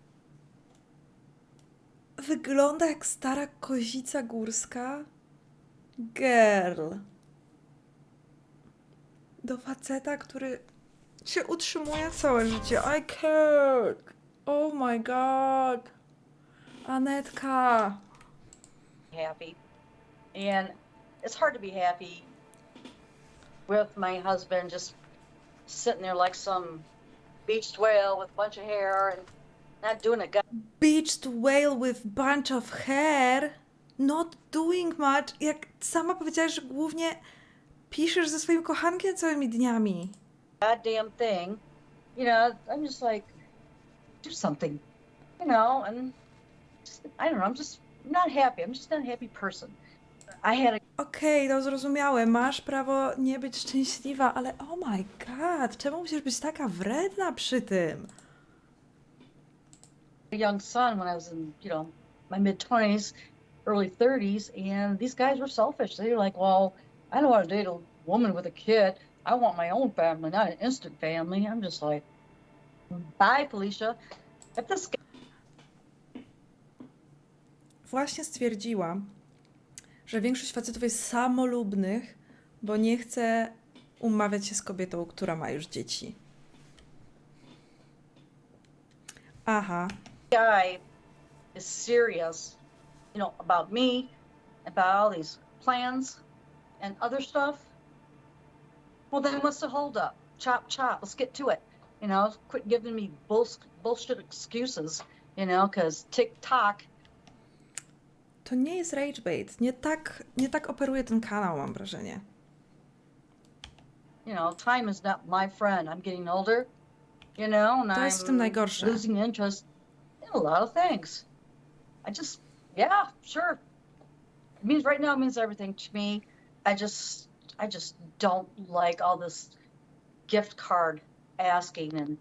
Wygląda jak stara kozica górska? Girl. Do faceta, który się utrzymuje całe życie. I can't. Oh my God. Anetka. happy. And it's hard to be happy with my husband just sitting there like some beached whale with a bunch of hair and not doing a Beached whale with bunch of hair, not doing much. Jak sama powiedziałaś, że głównie piszesz ze swoim kochankiem całymi dniami. goddamn thing. You know, I'm just like, do something, you know, and just, I don't know, I'm just not happy. I'm just not a happy person. I had a Okej, to zrozumiałe. Masz prawo nie być szczęśliwa, ale oh my god, czemu musisz być taka wredna przy tym? young son when I was in, you know, my mid-20s, early 30s, and these guys were selfish. They were like, well, I don't want to date a woman with a kid. I want my own family, not an instant family. I'm just like, bye, Felicia. If this guy... Właśnie stwierdziłam, że większość facetów jest samolubnych, bo nie chce umawiać się z kobietą, która ma już dzieci. Aha. guy is serious, you know, about me, about all these plans and other stuff, well, then what's the hold up? Chop, chop. Let's get to it. You know, quit giving me bullshit excuses, you know, because TikTok. To nie jest rage bait. Nie tak operuje ten kanał, mam wrażenie. You know, time is not my friend. I'm getting older, you know, and To jest w tym najgorsze. I'm losing interest in a lot of things. I just, yeah, sure. It means right now it means everything to me. I just don't like all this gift card asking, and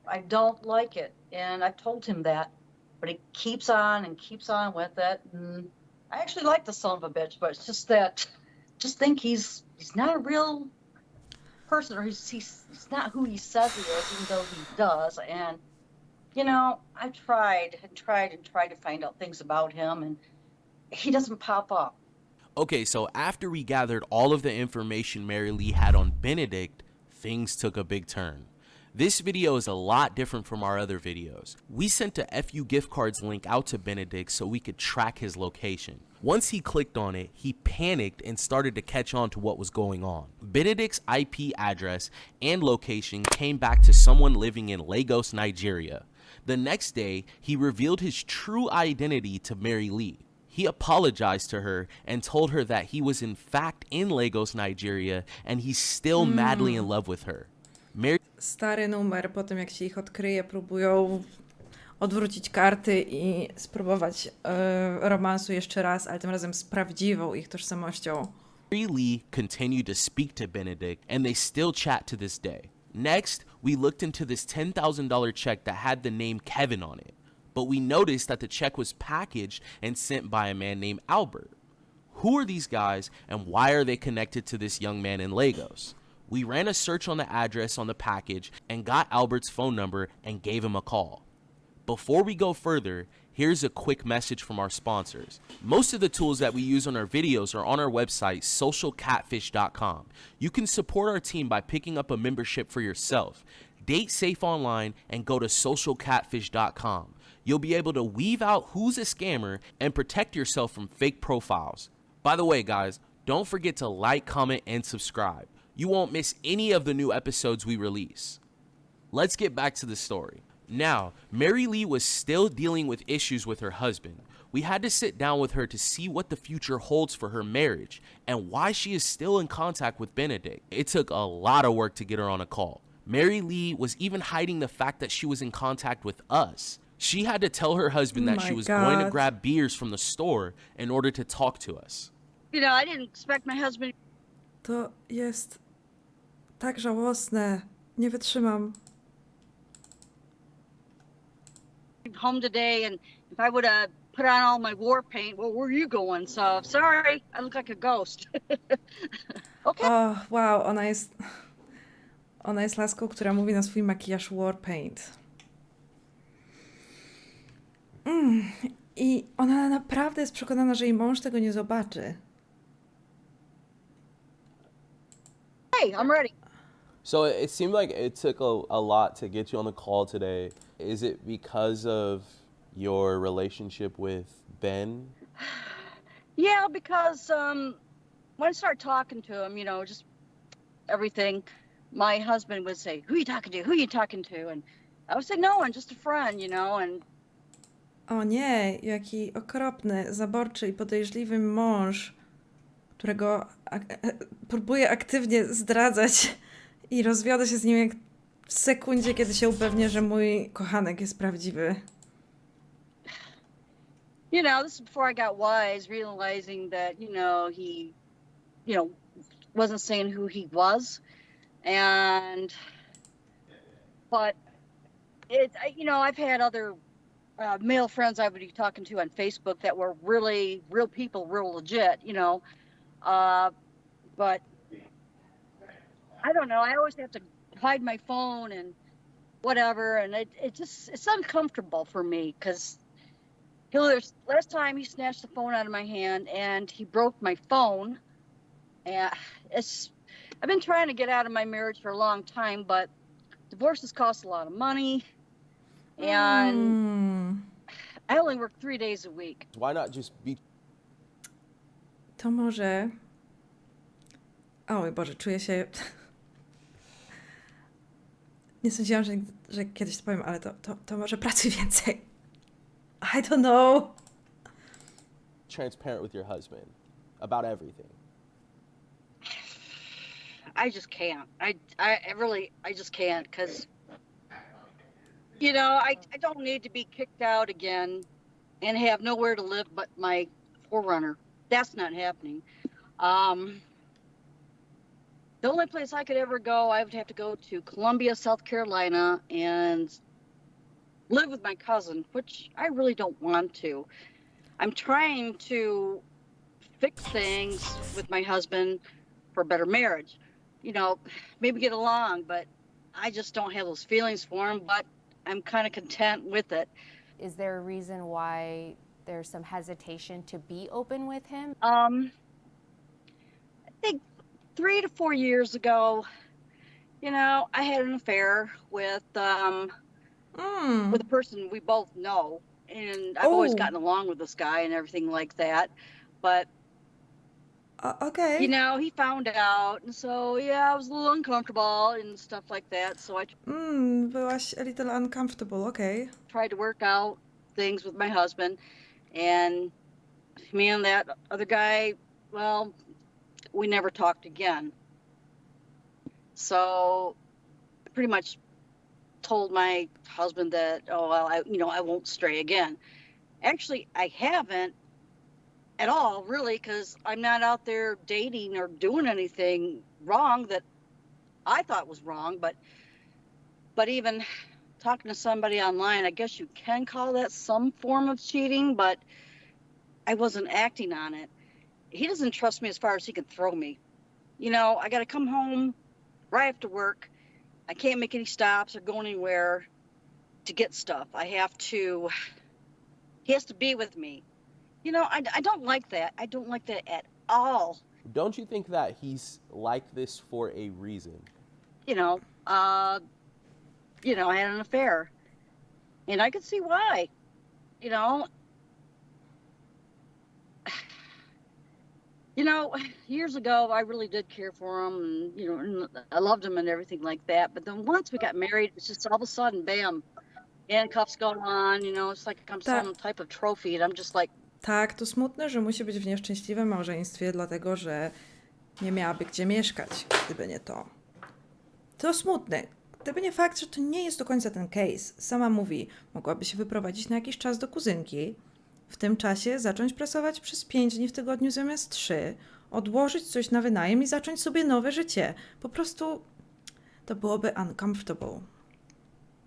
I don't like it. And I've told him that, but he keeps on and keeps on with it. And I actually like the son of a bitch, but it's just that, just think he's not a real person, or he's not who he says he is, even though he does. And you know, I've tried to find out things about him, and he doesn't pop up. Okay, so after we gathered all of the information Mary Lee had on Benedict, things took a big turn. This video is a lot different from our other videos. We sent a FU gift cards link out to Benedict so we could track his location. Once he clicked on it, he panicked and started to catch on to what was going on. Benedict's IP address and location came back to someone living in Lagos, Nigeria. The next day, he revealed his true identity to Mary Lee. He apologized to her and told her that he was in fact in Lagos, Nigeria, and he's still madly in love with her. Stary numer, po tym jak się ich odkryje, próbują odwrócić karty i spróbować romansu jeszcze raz, ale tym razem z prawdziwą ich tożsamością. Mary Lee continued to speak to Benedict, and they still chat to this day. Next, we looked into this $10,000 check that had the name Kevin on it, but we noticed that the check was packaged and sent by a man named Albert. Who are these guys, and why are they connected to this young man in Lagos? We ran a search on the address on the package and got Albert's phone number and gave him a call. Before we go further, here's a quick message from our sponsors. Most of the tools that we use on our videos are on our website, socialcatfish.com. You can support our team by picking up a membership for yourself. date safe online and go to socialcatfish.com. You'll be able to weave out who's a scammer and protect yourself from fake profiles. By the way, guys, don't forget to like, comment, and subscribe. You won't miss any of the new episodes we release. Let's get back to the story. Now, Mary Lee was still dealing with issues with her husband. We had to sit down with her to see what the future holds for her marriage and why she is still in contact with Benedict. It took a lot of work to get her on a call. Mary Lee was even hiding the fact that she was in contact with us. She had to tell her husband that she was going to grab beers from the store in order to talk to us. You know, I didn't expect my husband. To jest tak żałosne. Nie wytrzymam. Home today, and if I would have put on all my war paint, well, where are you going? So sorry, I look like a ghost. Okay. O, wow, ona jest laską, która mówi na swój makijaż war paint. I ona naprawdę jest przekonana, że jej mąż tego nie zobaczy. Hey, I'm ready. So it seemed like it took a lot to get you on the call today. Is it because of your relationship with Ben? Yeah, because when I started talking to him, you know, just everything, my husband would say, "Who are you talking to? Who are you talking to?" And I would say, "No one, just a friend," you know, and O nie, jaki okropny, zaborczy i podejrzliwy mąż, którego próbuje aktywnie zdradzać i rozwiodę się z nim jak w sekundzie, kiedy się upewnię, że mój kochanek jest prawdziwy. You know, this is before I got wise, realizing that, he, wasn't saying who he was. But I've had other male friends I would be talking to on Facebook that were really real people, real legit, but I don't know. I always have to hide my phone and whatever. And it's uncomfortable for me because last time he snatched the phone out of my hand and he broke my phone. And I've been trying to get out of my marriage for a long time, but divorces cost a lot of money. And I only work 3 days a week. Why not just be... To może... O mój Boże, czuję się... Nie sądziłam, że kiedyś to powiem, ale to może pracuj więcej. I don't know. Transparent with your husband about everything. I just can't. I just can't because, I don't need to be kicked out again and have nowhere to live but my forerunner. That's not happening. The only place I could ever go, I would have to go to Columbia, South Carolina, and live with my cousin, which I really don't want to. I'm trying to fix things with my husband for a better marriage. Maybe get along, but I just don't have those feelings for him, but I'm kind of content with it. Is there a reason why there's some hesitation to be open with him? I think 3 to 4 years ago, I had an affair with a person we both know, and I've always gotten along with this guy and everything like that. But okay, he found out, and so I was a little uncomfortable and stuff like that. So I byłaś a little uncomfortable, okay. Tried to work out things with my husband, and me and that other guy, well, we never talked again. So I pretty much told my husband that, I won't stray again. Actually, I haven't at all, really, because I'm not out there dating or doing anything wrong that I thought was wrong. But even talking to somebody online, I guess you can call that some form of cheating, but I wasn't acting on it. He doesn't trust me as far as he can throw me. I got to come home right after work. I can't make any stops or go anywhere to get stuff. He has to be with me. I don't like that. I don't like that at all. Don't you think that he's like this for a reason? you know, had an affair. And I could see why, you know. You know, years ago, I really did care for him, and, you know, and I loved him and everything like that. But then once we got married, it's just all of a sudden, bam, handcuffs go on, you know, it's like I'm some type of trophy, and I'm just like... Tak, to smutne, że musi być w nieszczęśliwym małżeństwie, dlatego że nie miałaby gdzie mieszkać, gdyby nie to. To smutne. Gdyby nie fakt, że to nie jest do końca ten case. Sama mówi, mogłaby się wyprowadzić na jakiś czas do kuzynki, w tym czasie zacząć pracować przez 5 dni w tygodniu zamiast 3, odłożyć coś na wynajem i zacząć sobie nowe życie. Po prostu to byłoby uncomfortable.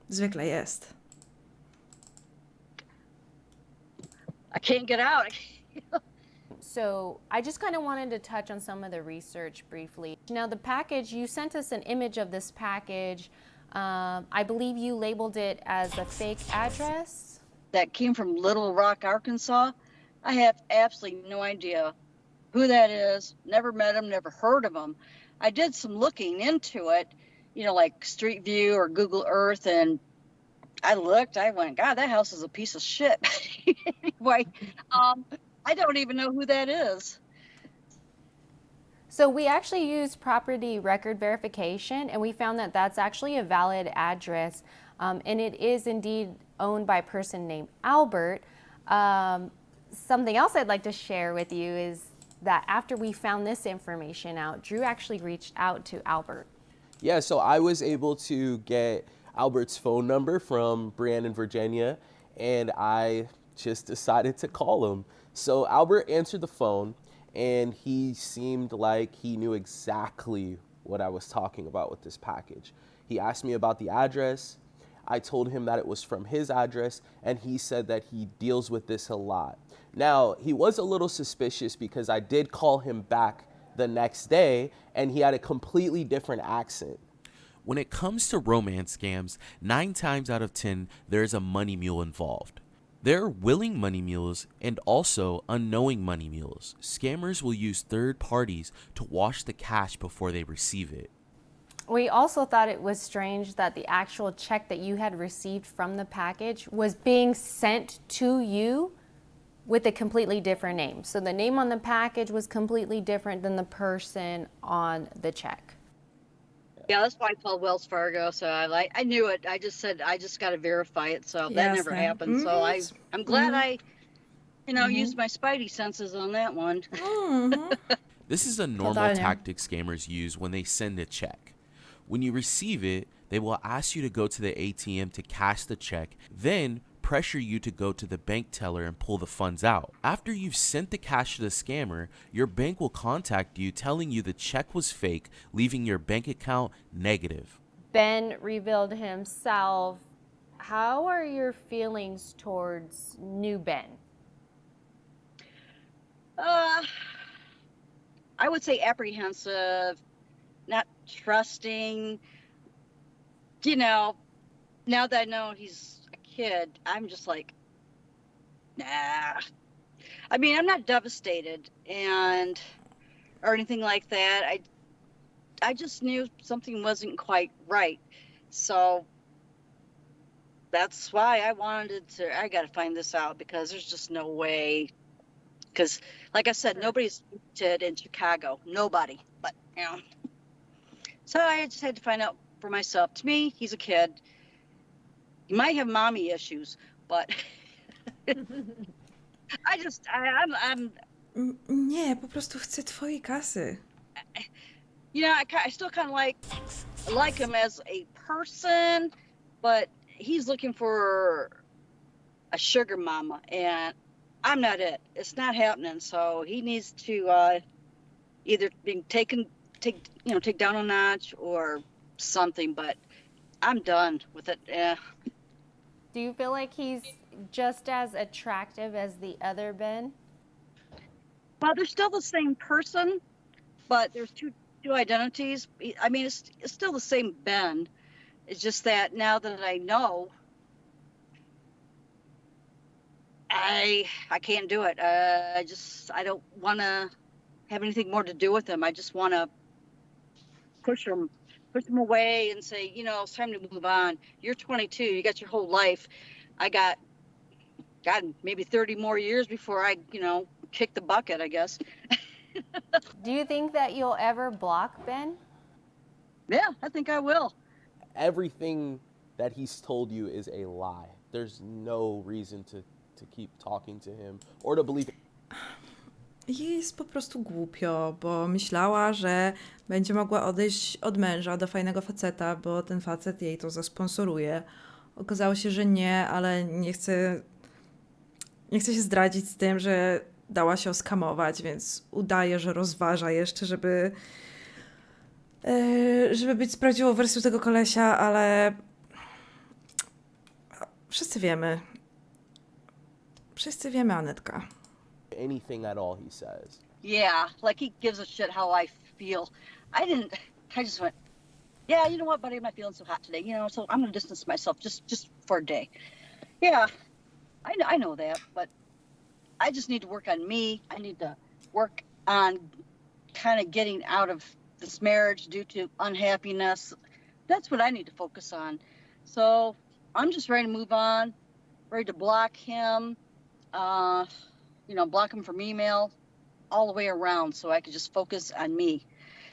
Zwykle jest. I can't get out. So I just kind of wanted to touch on some of the research briefly. Now the package, you sent us an image of this package. I believe you labeled it as a fake address. That came from Little Rock, Arkansas. I have absolutely no idea who that is. Never met him, never heard of him. I did some looking into it, you know, like Street View or Google Earth, and I looked, I went, God, that house is a piece of shit. Anyway, I don't even know who that is. So we actually used property record verification, and we found that that's actually a valid address, and it is indeed owned by a person named Albert. Something else I'd like to share with you is that after we found this information out, Drew actually reached out to Albert. Yeah, so I was able to get Albert's phone number from Brianne in Virginia, and I just decided to call him. So Albert answered the phone, and he seemed like he knew exactly what I was talking about with this package. He asked me about the address. I told him that it was from his address, and he said that he deals with this a lot. Now, he was a little suspicious because I did call him back the next day, and he had a completely different accent. When it comes to romance scams, 9 times out of 10, there's a money mule involved. There are willing money mules and also unknowing money mules. Scammers will use third parties to wash the cash before they receive it. We also thought it was strange that the actual check that you had received from the package was being sent to you with a completely different name. So the name on the package was completely different than the person on the check. Yeah, that's why I called Wells Fargo. So I knew it. I just said, I just got to verify it. So that never happened. So I'm glad I, you know, used my spidey senses on that one. This is a normal tactic scammers use when they send a check. When you receive it, they will ask you to go to the ATM to cash the check, then pressure you to go to the bank teller and pull the funds out. After you've sent the cash to the scammer, your bank will contact you telling you the check was fake, leaving your bank account negative. Ben revealed himself. How are your feelings towards new Ben? I would say apprehensive, not trusting. You know, now that I know he's a kid, I'm just like, nah. I mean, I'm not devastated or anything like that. I just knew something wasn't quite right. So that's why I got to find this out, because there's just no way. Because, like I said, nobody's in Chicago. Nobody. But, you know. So I just had to find out for myself. To me, he's a kid. He might have mommy issues, but I'm Nie, po prostu chcę twojej kasy. You know, I still kind of like him as a person, but he's looking for a sugar mama, and I'm not it. It's not happening. So he needs to either take down a notch or something. But I'm done with it. Yeah. Do you feel like he's just as attractive as the other Ben? Well, they're still the same person, but there's two identities. I mean, it's still the same Ben. It's just that now that I know, I can't do it. I don't want to have anything more to do with him. I just want to push him push them away and say, you know, it's time to move on. You're 22. You got your whole life. I got, God, maybe 30 more years before I, you know, kick the bucket, I guess. Do you think that you'll ever block Ben? Yeah, I think I will. Everything that he's told you is a lie. There's no reason to keep talking to him or to believe. Jej jest po prostu głupio, bo myślała, że będzie mogła odejść od męża do fajnego faceta, bo ten facet jej to zasponsoruje. Okazało się, że nie, ale nie chce się zdradzić z tym, że dała się oskamować, więc udaje, że rozważa jeszcze, żeby być z prawdziwą wersją tego kolesia, ale wszyscy wiemy. Wszyscy wiemy, Anetka. Anything at all he says. Yeah, like he gives a shit how I feel. I just went, yeah, you know what, buddy, I'm not feeling so hot today, you know, so I'm going to distance myself just for a day. Yeah, I know that, but I just need to work on me. I need to work on kind of getting out of this marriage due to unhappiness. That's what I need to focus on. So I'm just ready to move on, ready to block him, you know, block him from email all the way around so I could just focus on me.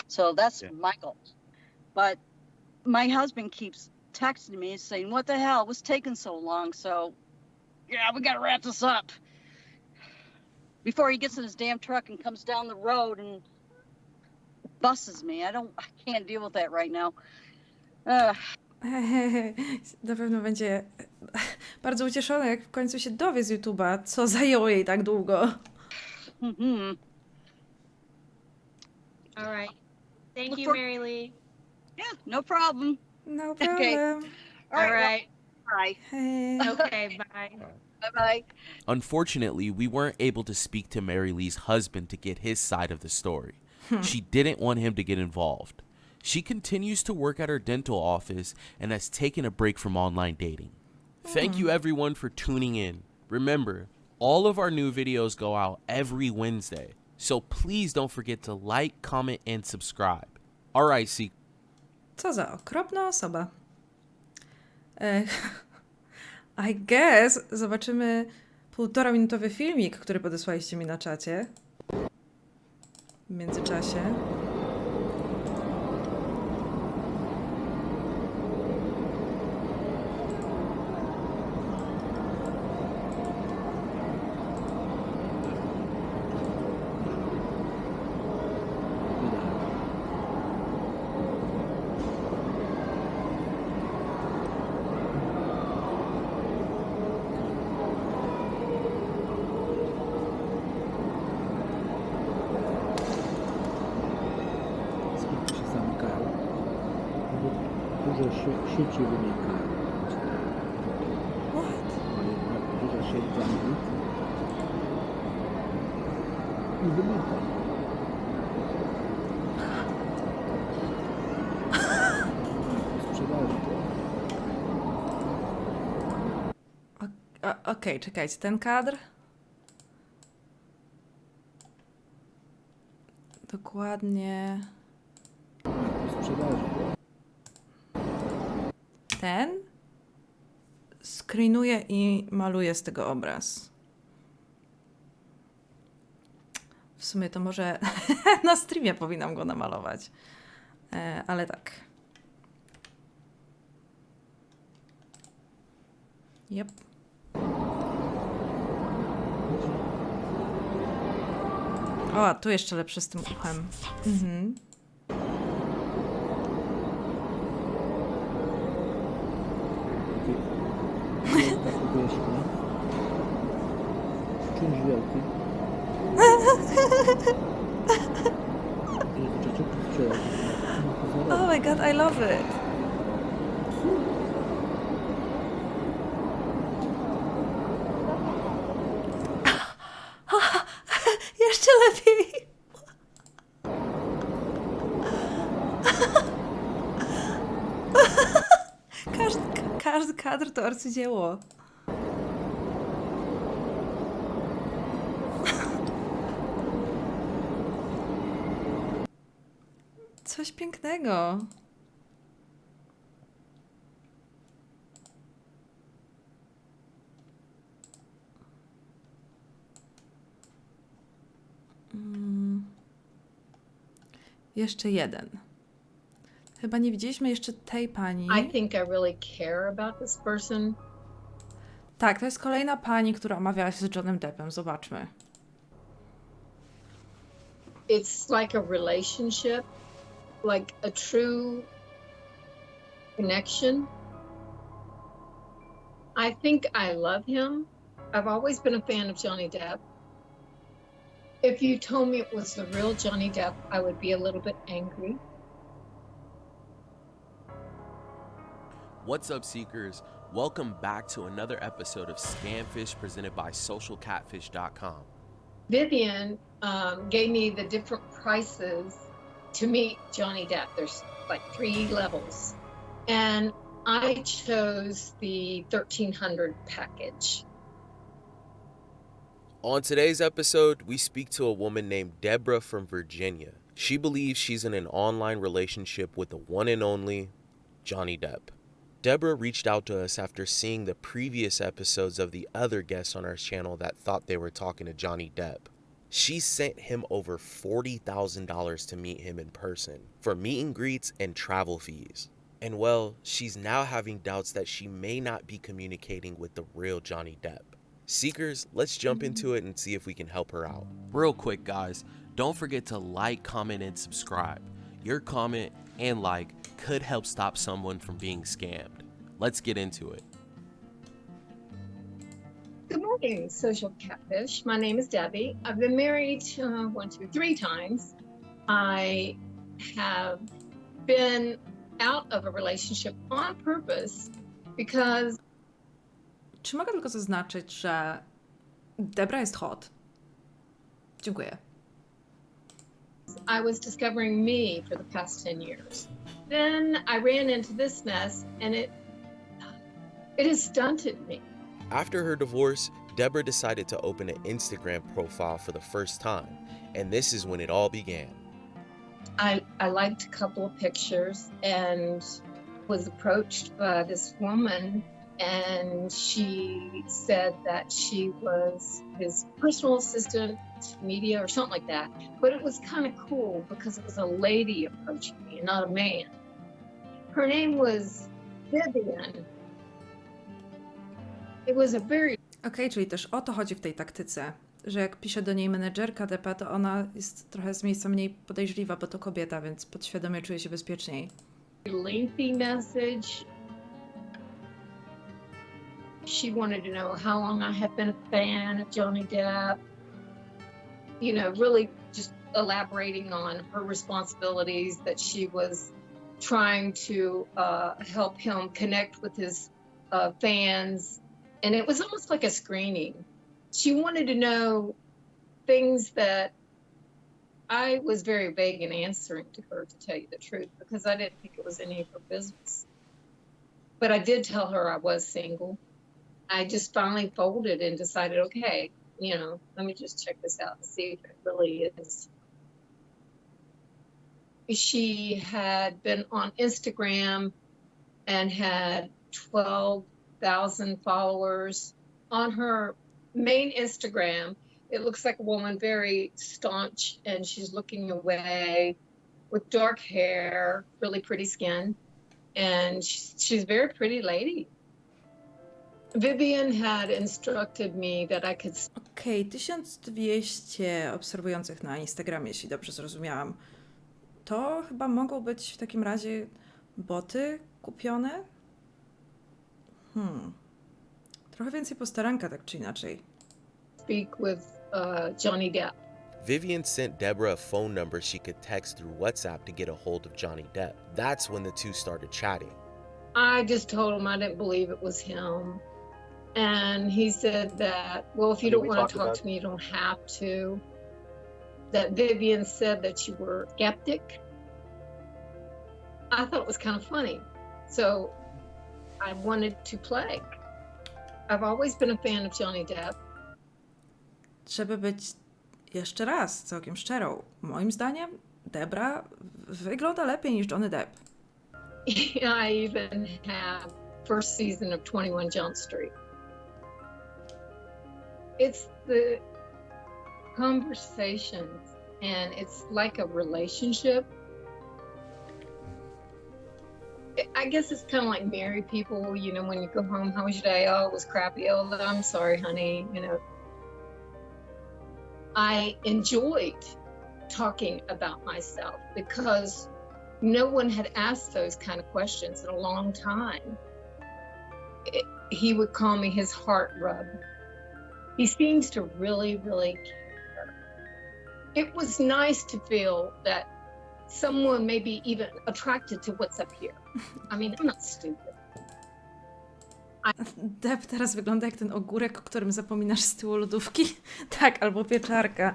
So that's my goal. But my husband keeps texting me saying, what the hell, what's taking so long? So, yeah, we got to wrap this up before he gets in his damn truck and comes down the road and busses me. I can't deal with that right now. Na pewno będzie bardzo ucieszony, jak w końcu się dowie z YouTube'a, co zajęło jej tak długo. All right. Thank you, Mary Lee. Yeah, no problem. No problem. Okay. All right. Bye. Hey. Okay, bye. Bye-bye. Unfortunately, we weren't able to speak to Mary Lee's husband to get his side of the story. She didn't want him to get involved. She continues to work at her dental office and has taken a break from online dating. Thank you everyone for tuning in. Remember, all of our new videos go out every Wednesday, so please don't forget to like, comment, and subscribe. Alright, see. Co za okropna osoba. I guess zobaczymy 1,5-minutowy filmik, który podesłaliście mi na czacie. W międzyczasie. Dużo sieci wynikają. Duża sieć zamówień i wynika. Sprzedaży to. Okej, czekajcie, ten kadr. Dokładnie. Sprzedaży. Ten screenuje i maluje z tego obraz. W sumie to może na streamie powinnam go namalować. Ale tak. Yep. O, a tu jeszcze lepszy z tym uchem. Mhm. Czymś wielkim. Oh my god, I love it. Jeszcze lepiej. Każdy kadr to arcydzieło. Coś pięknego. Jeszcze jeden. Chyba nie widzieliśmy jeszcze tej pani. I think I really care about this person. Tak, to jest kolejna pani, która omawiała się z Johnnym Deppem. Zobaczmy. It's like a relationship, like a true connection. I think I love him. I've always been a fan of Johnny Depp. If you told me it was the real Johnny Depp, I would be a little bit angry. What's up, Seekers? Welcome back to another episode of Scamfish presented by SocialCatFish.com. Vivian gave me the different prices to meet Johnny Depp. There's like 3 levels. And I chose the 1300 package. On today's episode, we speak to a woman named Deborah from Virginia. She believes she's in an online relationship with the one and only Johnny Depp. Deborah reached out to us after seeing the previous episodes of the other guests on our channel that thought they were talking to Johnny Depp. She sent him over $40,000 to meet him in person for meet and greets and travel fees. And well, she's now having doubts that she may not be communicating with the real Johnny Depp. Seekers, let's jump into it and see if we can help her out. Real quick, guys, don't forget to like, comment, and subscribe. Your comment and like could help stop someone from being scammed. Let's get into it. Good morning, Social Catfish. My name is Debbie. I've been married 3 times. I have been out of a relationship on purpose because... Czy mogę tylko zaznaczyć, że Debra jest hot? Dziękuję. I was discovering me for the past 10 years. Then I ran into this mess and it has stunted me. After her divorce, Deborah decided to open an Instagram profile for the first time, and this is when it all began. I liked a couple of pictures and was approached by this woman, and she said that she was his personal assistant, media, or something like that. But it was kind of cool because it was a lady approaching me, not a man. Her name was Vivian. It was a very... Okej, czyli też o to chodzi w tej taktyce, że jak pisze do niej menedżerka Deppa, to ona jest trochę z miejsca mniej podejrzliwa, bo to kobieta, więc podświadomie czuje się bezpieczniej. Lengthy message. She wanted to know how long I had been a fan of Johnny Depp. You know, really just elaborating on her responsibilities, that she was trying to help him connect with his fans. And it was almost like a screening. She wanted to know things that I was very vague in answering to her, to tell you the truth, because I didn't think it was any of her business. But I did tell her I was single. I just finally folded and decided, okay, you know, let me just check this out and see if it really is. She had been on Instagram and had 12,000 followers. On her main Instagram, it looks like a woman, very staunch, and she's looking away with dark hair, really pretty skin, and she's a very pretty lady. Vivian had instructed me that I could... Okej, 1200 obserwujących na Instagramie, jeśli dobrze zrozumiałam. To chyba mogą być w takim razie boty kupione? Trochę więcej postaranka, tak czy inaczej. Speak with Johnny Depp. Vivian sent Deborah a phone number she could text through WhatsApp to get a hold of Johnny Depp. That's when the two started chatting. I just told him I didn't believe it was him. And he said that, well, if you don't want to talk to me, you don't have to. That Vivian said that you were skeptic. I thought it was kind of funny. So I wanted to play. I've always been a fan of Johnny Depp. Żeby być jeszcze raz całkiem szczerą, moim zdaniem Debra wygląda lepiej niż Johnny Depp. I even have first season of 21 Jump Street. It's the conversations, and it's like a relationship. I guess it's kind of like married people, you know, when you go home, how was your day? Oh, it was crappy. Oh, I'm sorry, honey. You know, I enjoyed talking about myself because no one had asked those kind of questions in a long time. He would call me his heart rub. He seems to really, really care. It was nice to feel that someone may be even attracted to what's up here. I mean, I'm not stupid. Deb teraz wygląda jak ten ogórek, o którym zapominasz z tyłu lodówki. Tak, albo pieczarka.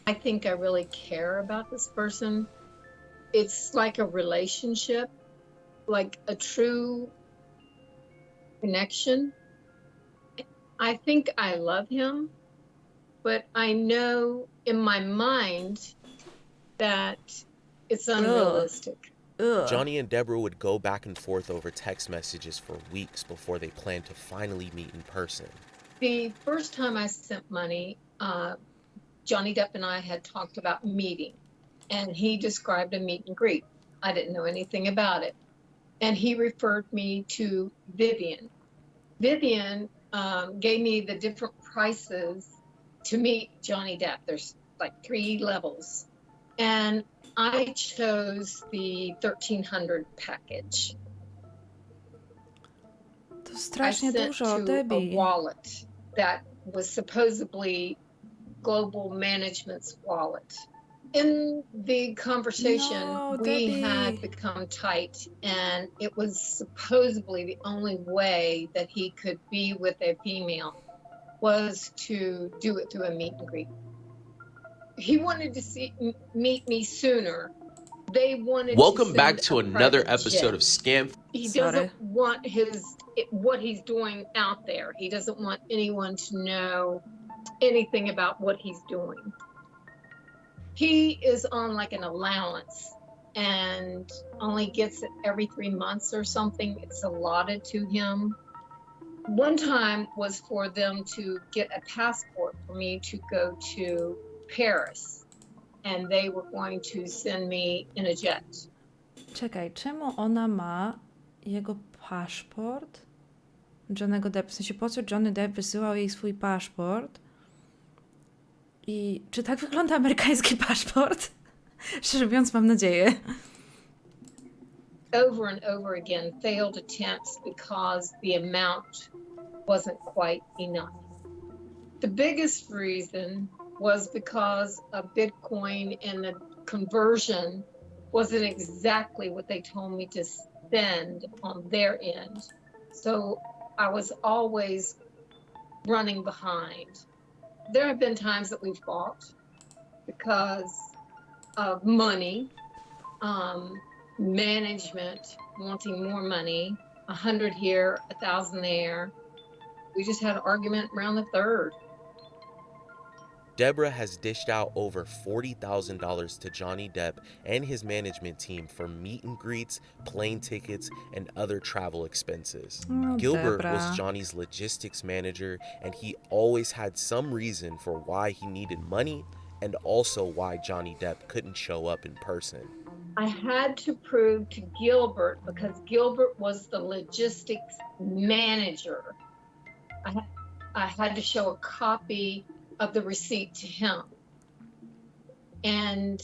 I think I really care about this person. It's like a relationship, like a true connection. I think I love him, but I know in my mind that it's unrealistic. Johnny and Deborah would go back and forth over text messages for weeks before they planned to finally meet in person. The first time I sent money, Johnny Depp and I had talked about meeting, and he described a meet and greet. I didn't know anything about it. And he referred me to Vivian. Vivian gave me the different prices to meet Johnny Depp. There's like 3 levels. And I chose the 1300 package. To strasznie I sent dużo, to Debbie. a wallet that was supposedly Global Management's wallet. In the conversation, No, we Debbie. had become tight, and it was supposedly the only way that he could be with a female was to do it through a meet and greet. He wanted to meet me sooner. They wanted Welcome to back send to a another private episode jet. of Scam. He Sorry. doesn't want what he's doing out there. He doesn't want anyone to know anything about what he's doing. He is on like an allowance and only gets it every 3 months or something. It's allotted to him. One time was for them to get a passport for me to go to Paris, and they were going to send me in a jet. Czekaj, czemu ona ma jego paszport? Johnny'ego Depp. W sensie, po co Johnny Depp wysyłał jej swój paszport? I czy tak wygląda amerykański paszport? Szczerze mówiąc, mam nadzieję. Over and over again, failed attempts because the amount wasn't quite enough. The biggest reason was because of Bitcoin, and the conversion wasn't exactly what they told me to spend on their end. So I was always running behind. There have been times that we've fought because of money, management wanting more money, 100 here, 1,000 there. We just had an argument around the third. Deborah has dished out over $40,000 to Johnny Depp and his management team for meet and greets, plane tickets, and other travel expenses. Oh, Gilbert Deborah. was Johnny's logistics manager, and he always had some reason for why he needed money and also why Johnny Depp couldn't show up in person. I had to prove to Gilbert, because Gilbert was the logistics manager. I had to show a copy of the receipt to him. And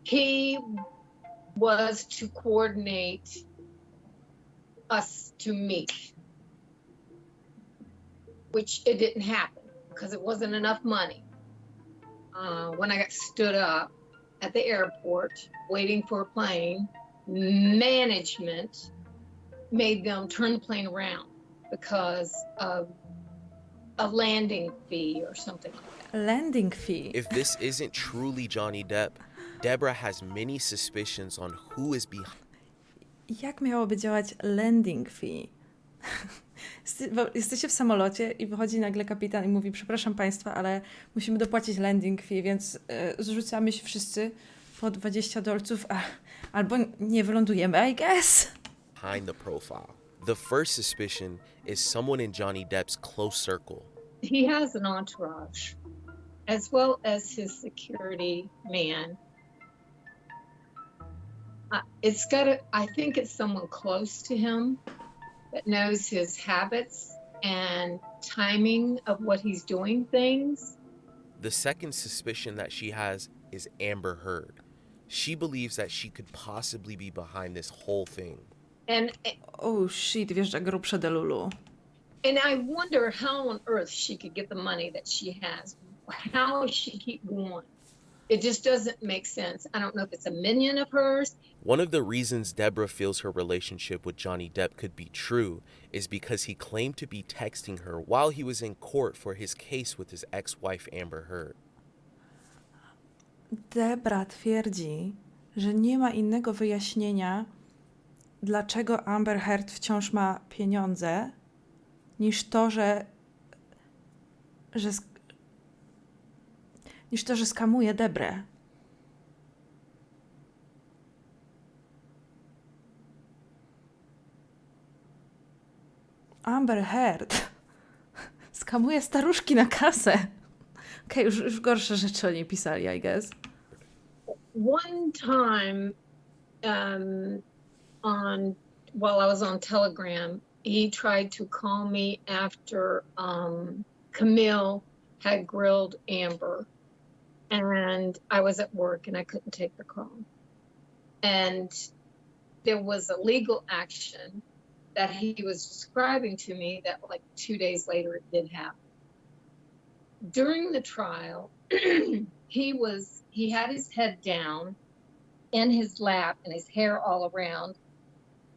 he was to coordinate us to meet, which it didn't happen because it wasn't enough money. When I got stood up at the airport waiting for a plane, management made them turn the plane around because of a landing fee or something like that. Landing fee. If this isn't truly Johnny Depp, Deborah has many suspicions on who is behind. Jak miałoby działać landing fee? Bo jesteście w samolocie i wychodzi nagle kapitan i mówi: przepraszam państwa, ale musimy dopłacić landing fee, więc zrzucamy się wszyscy po $20, albo nie wylądujemy, I guess. Behind the profile. The first suspicion is someone in Johnny Depp's close circle. He has an entourage, as well as his security man. I think it's someone close to him that knows his habits and timing of what he's doing things. The second suspicion that she has is Amber Heard. She believes that she could possibly be behind this whole thing. And Oh shit, wjeżdża grubsze Delulu. And I wonder how on earth she could get the money that she has. How does she keep going? It just doesn't make sense. I don't know if it's a minion of hers. One of the reasons Deborah feels her relationship with Johnny Depp could be true is because he claimed to be texting her while he was in court for his case with his ex-wife Amber Heard. Debra twierdzi, że nie ma innego wyjaśnienia, dlaczego Amber Heard wciąż ma pieniądze, niż to, że skamuje Debrę. Amber Heard skamuje staruszki na kasę. Okej, już gorsze rzeczy o niej pisali, I guess. One time, while I was on Telegram, he tried to call me after Camille had grilled Amber, and I was at work and I couldn't take the call. And there was a legal action that he was describing to me that like 2 days later it did happen. During the trial, he had his head down in his lap and his hair all around,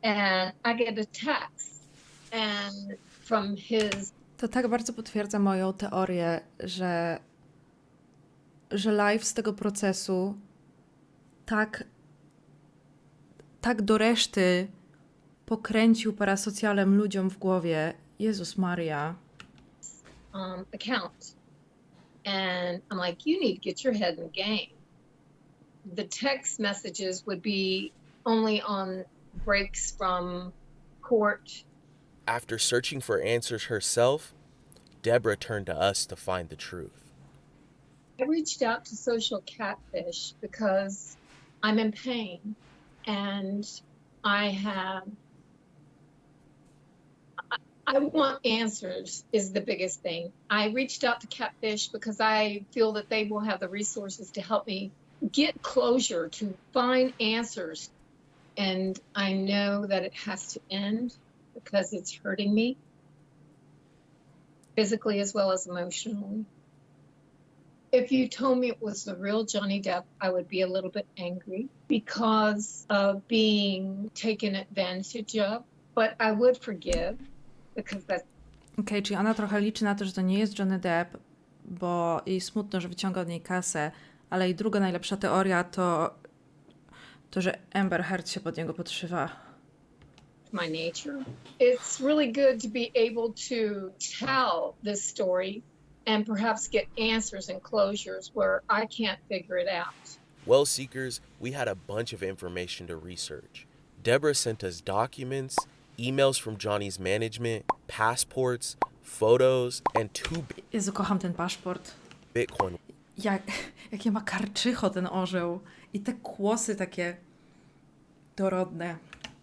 and I get a text and from his. To tak bardzo potwierdza moją teorię, że live z tego procesu tak do reszty pokręcił parasocjalem ludziom w głowie. Jezus Maria. Account. And I'm like, you need to get your head in the game. The text messages would be only on breaks from court. After searching for answers herself, Deborah turned to us to find the truth. I reached out to Social Catfish because I'm in pain and I want answers is the biggest thing. I reached out to Catfish because I feel that they will have the resources to help me get closure, to find answers. And I know that it has to end because it's hurting me physically as well as emotionally. If you told me it was the real Johnny Depp, I would be a little bit angry because of being taken advantage of, but I would forgive because that's. Okej, czyli ona trochę liczy na to, że to nie jest Johnny Depp, bo jej smutno, że wyciąga od niej kasę, ale jej druga najlepsza teoria to, że Amber Heard się pod niego podszywa. My nature. It's really good to be able to tell this story and perhaps get answers and closures where I can't figure it out. Well, Seekers, we had a bunch of information to research. Deborah sent us documents, emails from Johnny's management, passports, photos, and 2 Jezu, kocham ten paszport. Bitcoin. Jakie ma karczycho ten orzeł. I te kłosy takie dorodne.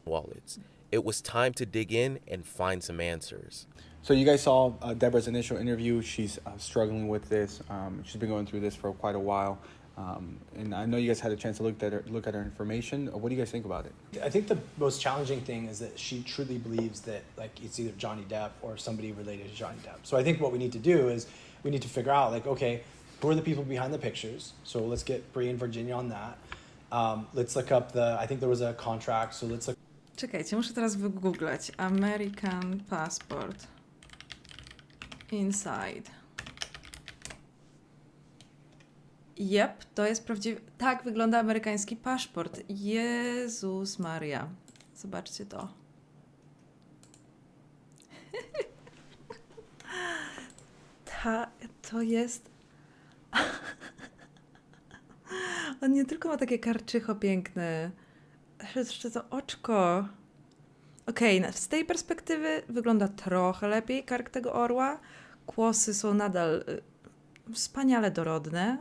Wallets. It was time to dig in and find some answers. So you guys saw Deborah's initial interview. She's struggling with this. She's been going through this for quite a while. And I know you guys had a chance to look at her information. What do you guys think about it? I think the most challenging thing is that she truly believes that like it's either Johnny Depp or somebody related to Johnny Depp. So I think what we need to do is we need to figure out like, okay, who are the people behind the pictures? So let's get Bree and Virginia on that. Let's look up I think there was a contract. So let's look. Czekajcie, muszę teraz wygooglać. American Passport. Inside. Jep, to jest prawdziwy. Tak wygląda amerykański paszport. Jezus Maria. Zobaczcie to. To jest. On nie tylko ma takie karczycho piękne. Jeszcze to oczko. Okej, z tej perspektywy wygląda trochę lepiej kark tego orła. Kłosy są nadal wspaniale dorodne.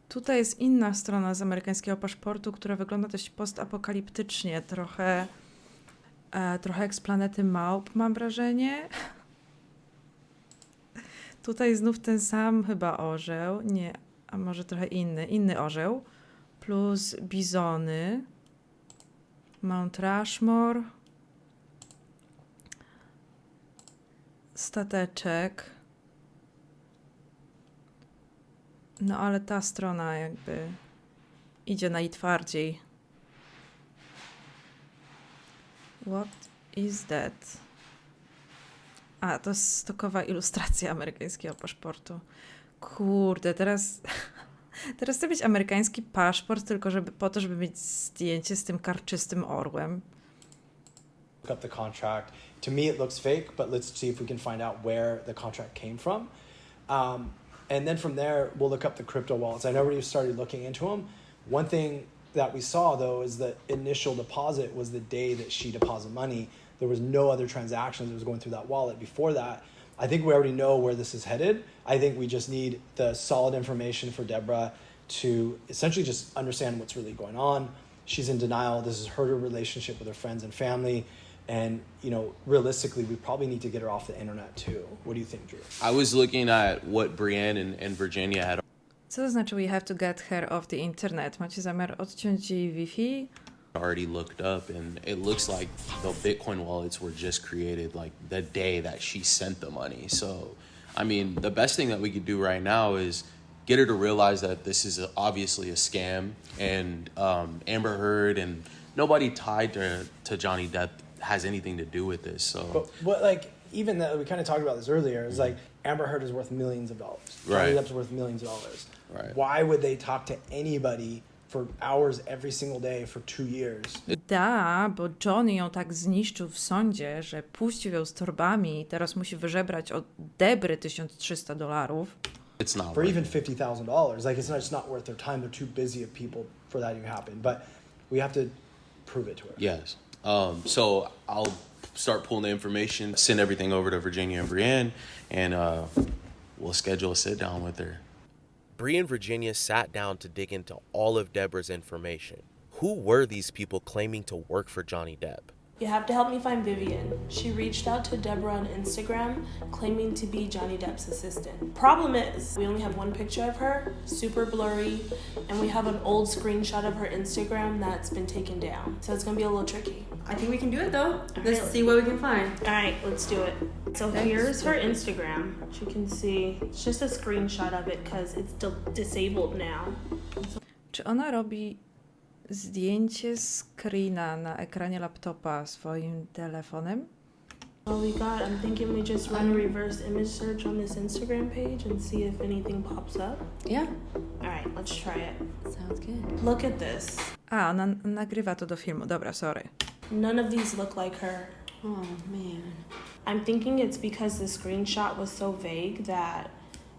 Tutaj jest inna strona z amerykańskiego paszportu, która wygląda dość postapokaliptycznie, trochę jak z planety małp, mam wrażenie. Tutaj znów ten sam chyba orzeł, nie, a może trochę inny orzeł, plus bizony, Mount Rushmore, stateczek. No ale ta strona jakby idzie najtwardziej. What is that? A, to jest stokowa ilustracja amerykańskiego paszportu. Kurde, teraz chcę mieć amerykański paszport tylko po to, żeby mieć zdjęcie z tym karczystym orłem. Look up the contract. To me, it looks fake, but let's see if we can find out where the contract came from. And then from there, we'll look up the crypto wallets. I know we started looking into them. One thing that we saw, though, is the initial deposit was the day that she deposited money. There was no other transactions that was going through that wallet before that. I think we already know where this is headed. I think we just need the solid information for Deborah to essentially just understand what's really going on. She's in denial. This is her relationship with her friends and family. And, you know, realistically, we probably need to get her off the internet too. What do you think, Drew? I was looking at what Brienne and Virginia had. Co to znaczy we have to get her off the internet? Macie zamiar odciąć jej Wi-Fi? Already looked up, and it looks like the Bitcoin wallets were just created like the day that she sent the money. So, I mean, the best thing that we could do right now is get her to realize that this is obviously a scam, and Amber Heard and nobody tied to Johnny Depp has anything to do with this. So, But what, like, even that we kind of talked about this earlier, is like Amber Heard is worth millions of dollars. Johnny Right. Depp's worth millions of dollars. Right. Why would they talk to anybody for hours every single day for 2 years? Da, bo Johnny ją tak zniszczył w sądzie, że puścił ją z torbami i teraz musi wyżebrać od Debry $1300. it's not For worth even it. $50,000. Like, it's just not worth their time. They're too busy of people for that to happen. But we have to prove it to her. Yes. So I'll start pulling the information, send everything over to Virginia and Brienne, and we'll schedule a sit down with her. Bree and Virginia sat down to dig into all of Deborah's information. Who were these people claiming to work for Johnny Depp? You have to help me find Vivian. She reached out to Deborah on Instagram, claiming to be Johnny Depp's assistant. Problem is, we only have one picture of her, super blurry, and we have an old screenshot of her Instagram that's been taken down. So it's gonna be a little tricky. I think we can do it though. Let's see what we can find. All right, let's do it. So here's her Instagram. As you can see, it's just a screenshot of it because it's disabled now. Czy ona robi zdjęcie screena na ekranie laptopa swoim telefonem? Well, I'm thinking we just run a reverse image search on this Instagram page and see if anything pops up. Yeah. All right, let's try it. Sounds good. Look at this. A, ona nagrywa to do filmu. Dobra, sorry. None of these look like her. Oh, man. I'm thinking it's because the screenshot was so vague that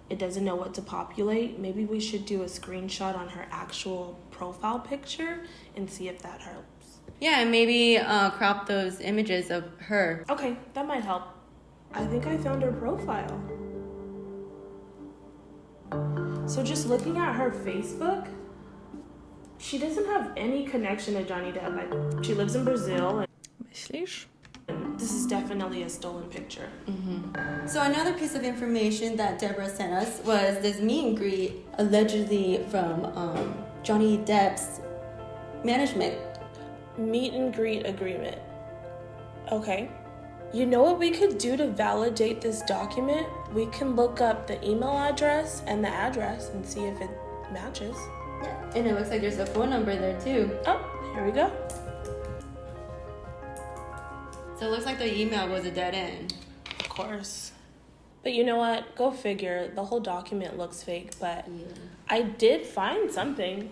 it doesn't know what to populate. Maybe we should do a screenshot on her actual profile picture and see if that helps. Yeah, and maybe crop those images of her. Okay, that might help. I think I found her profile. So just looking at her Facebook, she doesn't have any connection to Johnny Depp. She lives in Brazil. Myślisz? This is definitely a stolen picture. Mm-hmm. So another piece of information that Deborah sent us was this meet and greet allegedly from Johnny Depp's management. Meet and greet agreement. Okay. You know what we could do to validate this document? We can look up the email address and the address and see if it matches. And it looks like there's a phone number there too. Oh, here we go. So it looks like the email was a dead end. Of course. But you know what? Go figure. The whole document looks fake, but yeah. I did find something.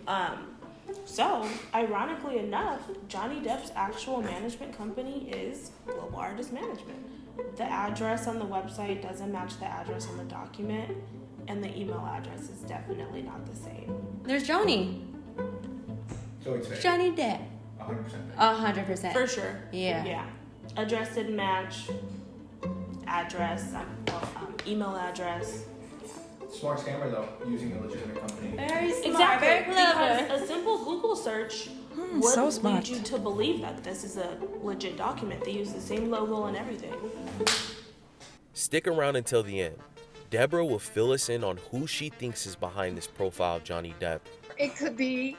So, ironically enough, Johnny Depp's actual management company is Global Artist Management. The address on the website doesn't match the address on the document, and the email address is definitely not the same. There's Johnny. So it's fake. Johnny Depp. 100%. 100%. For sure. Yeah. Yeah. Address didn't match. Address, email address. Smart scammer though, using a legitimate company. Very smart, Exactly, very clever. because a simple Google search so would smart. lead you to believe that this is a legit document. They use the same logo and everything. Stick around until the end. Deborah will fill us in on who she thinks is behind this profile of Johnny Depp. It could be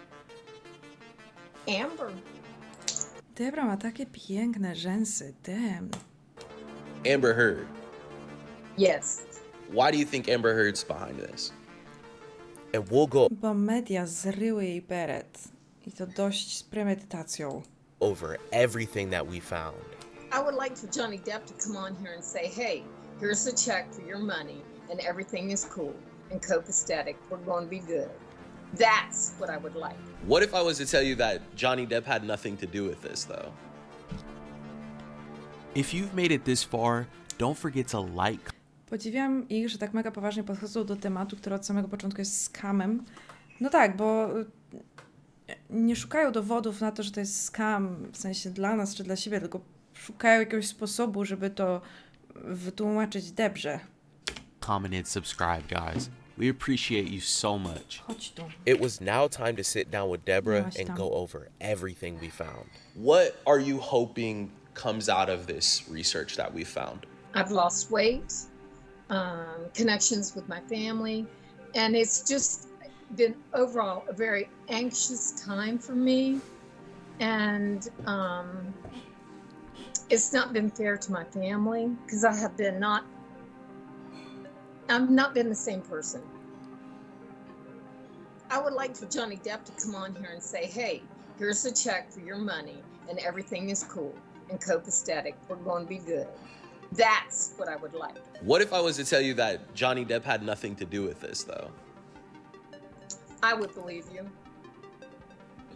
Amber. Debra ma takie piękne rzęsy, damn. Amber Heard. Yes. Why do you think Amber Heard's behind this? And we'll go Bo media zryły jej beret. I to dość z premedytacją. over everything that we found. I would like for Johnny Depp to come on here and say, hey, here's a check for your money and everything is cool and copacetic. We're going to be good. That's what I would like. What if I was to tell you that Johnny Depp had nothing to do with this, though? If you've made it this far, don't forget to like. Podziwiam ich, że tak mega poważnie podchodzą do tematu, który od samego początku jest scamem. No tak, bo nie szukają dowodów na to, że to jest scam, w sensie dla nas czy dla siebie, tylko szukają jakiegoś sposobu, żeby to wytłumaczyć Debrze. Comment and subscribe, guys. We appreciate you so much. Chodź tu. It was now time to sit down with Deborah Właśnie and tam. go over everything we found. What are you hoping comes out of this research that we found? I've lost weight, connections with my family, and it's just been overall a very anxious time for me. And it's not been fair to my family because I've not been the same person. I would like for Johnny Depp to come on here and say, hey, here's a check for your money and everything is cool and copacetic. We're going to be good. That's what I would like. What if I was to tell you that Johnny Depp had nothing to do with this, though? I would believe you.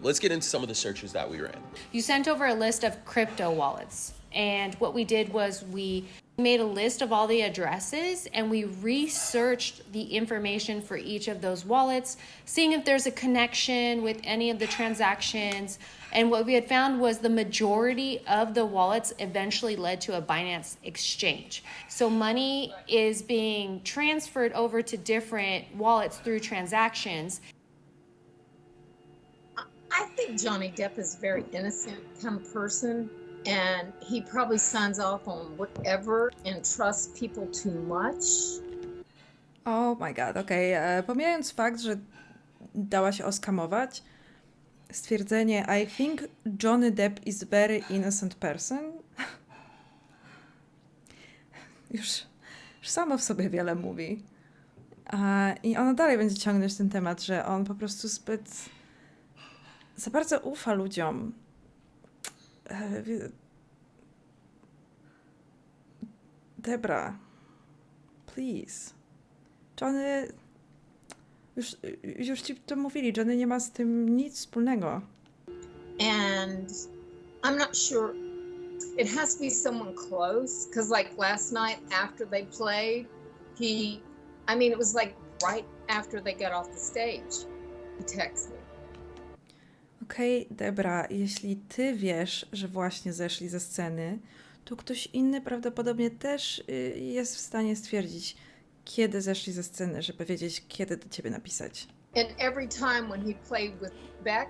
Let's get into some of the searches that we ran. You sent over a list of crypto wallets. And what we did was we made a list of all the addresses and we researched the information for each of those wallets, seeing if there's a connection with any of the transactions. And what we had found was the majority of the wallets eventually led to a Binance exchange. So money is being transferred over to different wallets through transactions. I think Johnny Depp is a very innocent kind of person, and he probably signs off on whatever and trusts people too much. Oh my god, okej. Pomijając fakt, że dała się oskamować, stwierdzenie I think Johnny Depp is very innocent person już samo w sobie wiele mówi. I ona dalej będzie ciągnąć ten temat, że on po prostu za bardzo ufa ludziom. Debra, please. Johnny, już ci to mówili, Johnny nie ma z tym nic wspólnego. And I'm not sure, it has to be someone close, because like last night after they played, it was like right after they got off the stage, he texted me. Okej, Debra, jeśli ty wiesz, że właśnie zeszli ze sceny, to ktoś inny prawdopodobnie też jest w stanie stwierdzić, kiedy zeszli ze sceny, żeby wiedzieć, kiedy do ciebie napisać. And every time when he played with Beck,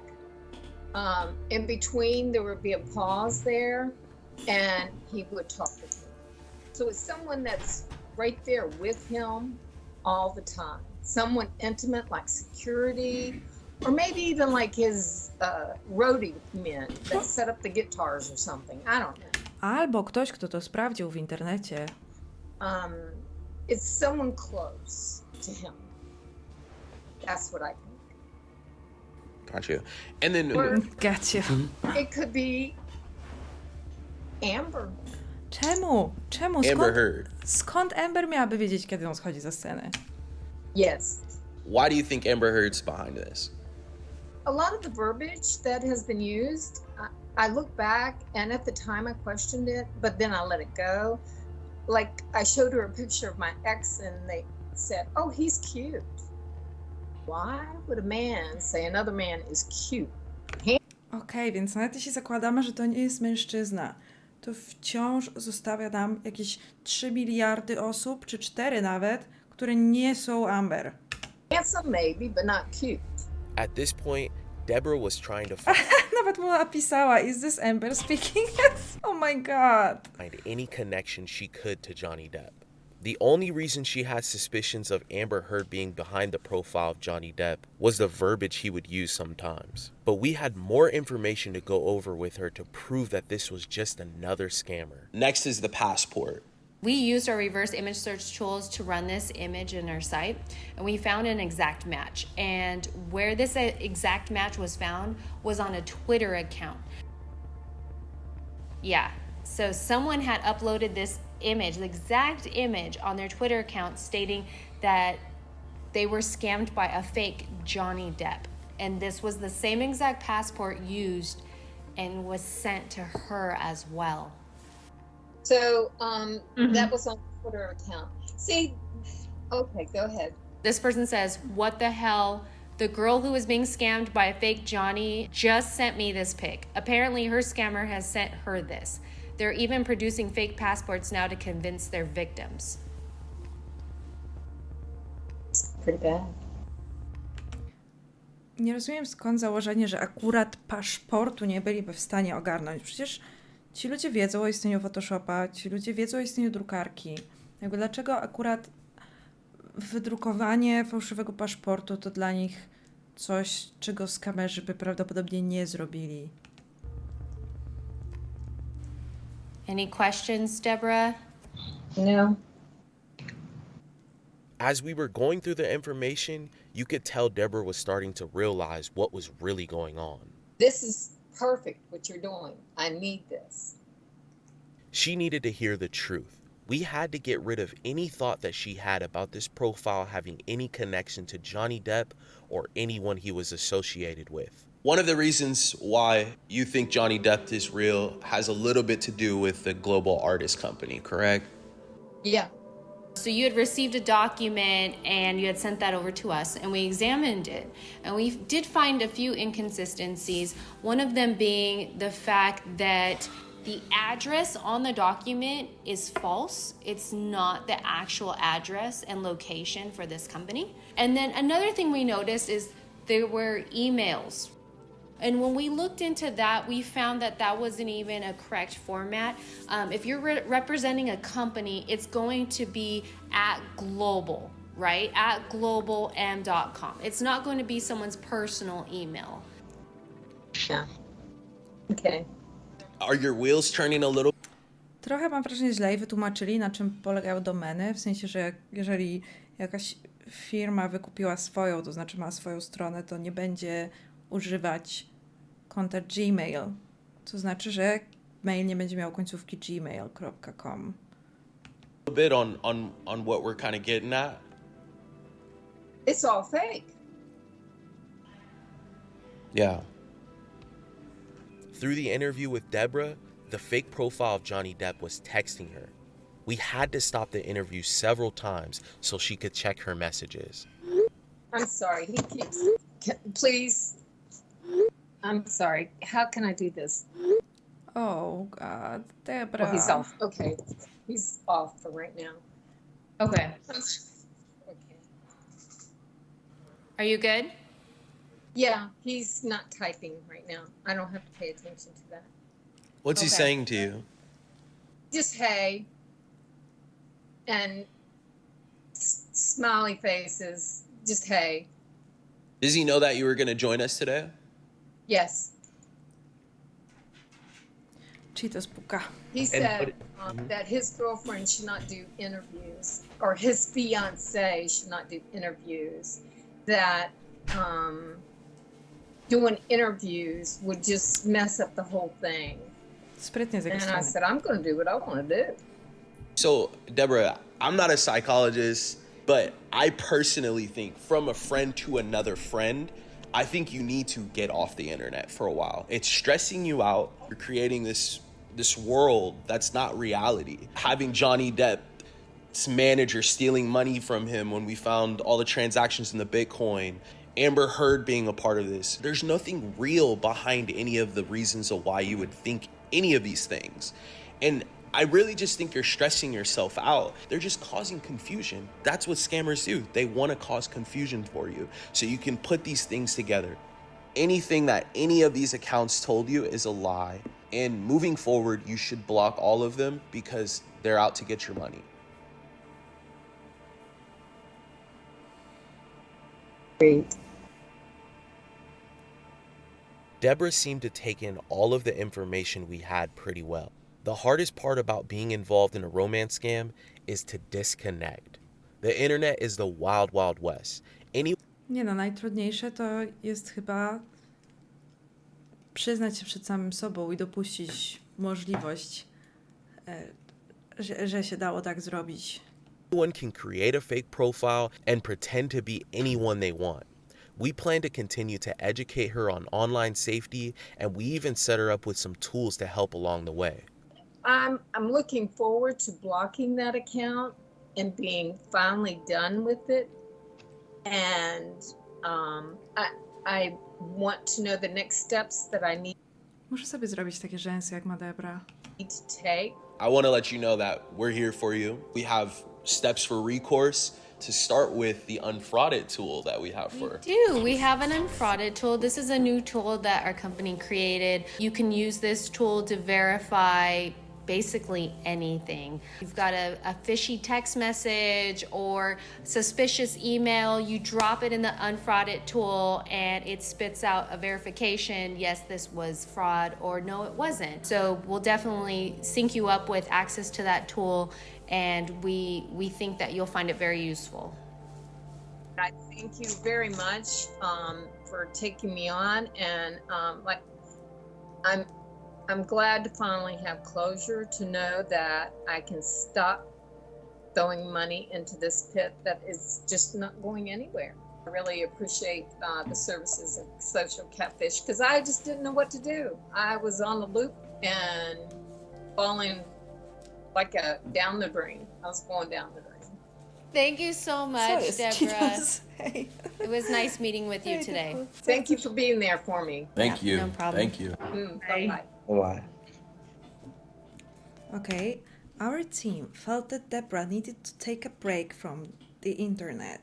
in between there would be a pause there, and he would talk with him. So it's someone that's right there with him all the time. Someone intimate like security, or maybe even like his roadie men that set up the guitars or something. I don't know. Albo ktoś, kto to sprawdził w internecie. It's someone close to him. That's what I think. Gotcha. And then... Gotcha. It could be Amber. Czemu? Amber Heard. Skąd Amber miałaby wiedzieć, kiedy on schodzi ze sceny? Yes. Why do you think Amber Heard's behind this? A lot of the verbiage that has been used, I look back, and at the time I questioned it, but then I let it go. Like, I showed her a picture of my ex, and they said, oh, he's cute. Why would a man say another man is cute? Okej, więc nawet jeśli zakładamy, że to nie jest mężczyzna, to wciąż zostawia nam jakieś 3 miliardy osób, czy 4 nawet, które nie są Amber. Handsome maybe, but not cute. At this point, Deborah was trying to Nawet mu napisała, is this Amber speaking? Oh my god. find any connection she could to Johnny Depp. The only reason she had suspicions of Amber Heard being behind the profile of Johnny Depp was the verbiage he would use sometimes. But we had more information to go over with her to prove that this was just another scammer. Next is the passport. We used our reverse image search tools to run this image in our site, and we found an exact match. And where this exact match was found was on a Twitter account. Yeah, so someone had uploaded this image, the exact image, on their Twitter account stating that they were scammed by a fake Johnny Depp. And this was the same exact passport used and was sent to her as well. So that was on the Twitter account. See, okay, go ahead. This person says, what the hell? The girl who was being scammed by a fake Johnny just sent me this pic. Apparently her scammer has sent her this. They're even producing fake passports now to convince their victims. It's pretty bad. Nie rozumiem, skąd założenie, że akurat paszportu nie byliby w stanie ogarnąć. Przecież ci ludzie wiedzą o istnieniu Photoshopa, ci ludzie wiedzą o istnieniu drukarki. Jakby dlaczego akurat wydrukowanie fałszywego paszportu to dla nich coś, czego skamerzy by prawdopodobnie nie zrobili. Any questions, Deborah? No. As we were going through the information, you could tell Deborah was starting to realize what was really going on. This is perfect what you're doing. I need this. She needed to hear the truth. We had to get rid of any thought that she had about this profile having any connection to Johnny Depp or anyone he was associated with. One of the reasons why you think Johnny Depp is real has a little bit to do with the global artist company, correct? Yeah. So you had received a document and you had sent that over to us and we examined it. And we did find a few inconsistencies, one of them being the fact that the address on the document is false. It's not the actual address and location for this company. And then another thing we noticed is there were emails. And when we looked into that, we found that that wasn't even a correct format. If you're representing a company, it's going to be at global, right? At globalm.com. It's not going to be someone's personal email. Yeah. Okay. Are your wheels turning a little? Trochę mam wrażenie, że źle jej wytłumaczyli, na czym polegają domeny, w sensie, że jeżeli jakaś firma wykupiła swoją, to znaczy ma swoją stronę, to nie będzie używać konta Gmail. To znaczy, że mail nie będzie miał końcówki gmail.com. A bit on what we're kind of getting at. It's all fake. Yeah. Through the interview with Deborah, the fake profile of Johnny Depp was texting her. We had to stop the interview several times so she could check her messages. I'm sorry. He keeps. Please. I'm sorry. How can I do this? Oh, God. Deborah. Oh, he's off. Okay. He's off for right now. Okay. Okay. Are you good? Yeah, he's not typing right now. I don't have to pay attention to that. What's he saying to you? Just hey. And smiley faces. Just hey. Does he know that you were going to join us today? Yes. Cheetos puka. He said that his girlfriend should not do interviews, or his fiance should not do interviews. That doing interviews would just mess up the whole thing. Sprytnie z jego And I strony. said, I'm going to do what I want to do. So, Deborah, I'm not a psychologist, but I personally think from a friend to another friend, I think you need to get off the internet for a while. It's stressing you out. You're creating this world that's not reality. Having Johnny Depp's manager stealing money from him when we found all the transactions in the Bitcoin, Amber Heard being a part of this. There's nothing real behind any of the reasons of why you would think any of these things. And I really just think you're stressing yourself out. They're just causing confusion. That's what scammers do. They want to cause confusion for you so you can put these things together. Anything that any of these accounts told you is a lie. And moving forward, you should block all of them because they're out to get your money. Great. Deborah seemed to take in all of the information we had pretty well. The hardest part about being involved in a romance scam is to disconnect. The internet is the wild, wild west. Nie no, najtrudniejsze to jest chyba przyznać się przed samym sobą i dopuścić możliwość, że się dało tak zrobić. Anyone can create a fake profile and pretend to be anyone they want. We plan to continue to educate her on online safety, and we even set her up with some tools to help along the way. I'm looking forward to blocking that account and being finally done with it. And I want to know the next steps that I need Muszę sobie zrobić takie rzęsy jak ma Debra. to take. I want to let you know that we're here for you. We have steps for recourse to start with the unfrauded tool that we have for. We have an unfrauded tool. This is a new tool that our company created. You can use this tool to verify basically anything. You've got a fishy text message or suspicious email, you drop it in the unfrauded tool and it spits out a verification, yes, this was fraud, or no, it wasn't. So we'll definitely sync you up with access to that tool, and we think that you'll find it very useful. I thank you very much for taking me on, and I'm glad to finally have closure, to know that I can stop throwing money into this pit that is just not going anywhere. I really appreciate the services of Social Catfish, because I just didn't know what to do. I was on the loop and falling like down the drain. I was going down the drain. Thank you so much, Co jest? Deborah. It was nice meeting with you today. Thank you for being there for me. Thank you. No problem. Thank you. Bye-bye. Bye. Okay, our team felt that Deborah needed to take a break from the internet.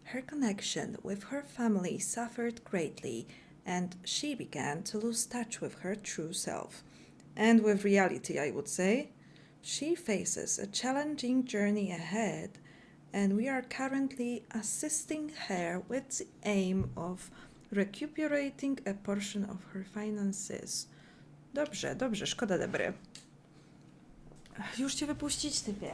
Her connection with her family suffered greatly, and she began to lose touch with her true self. And with reality, I would say. She faces a challenging journey ahead, and we are currently assisting her with the aim of recuperating a portion of her finances. Dobrze, szkoda Debry. Już cię wypuścić, typie.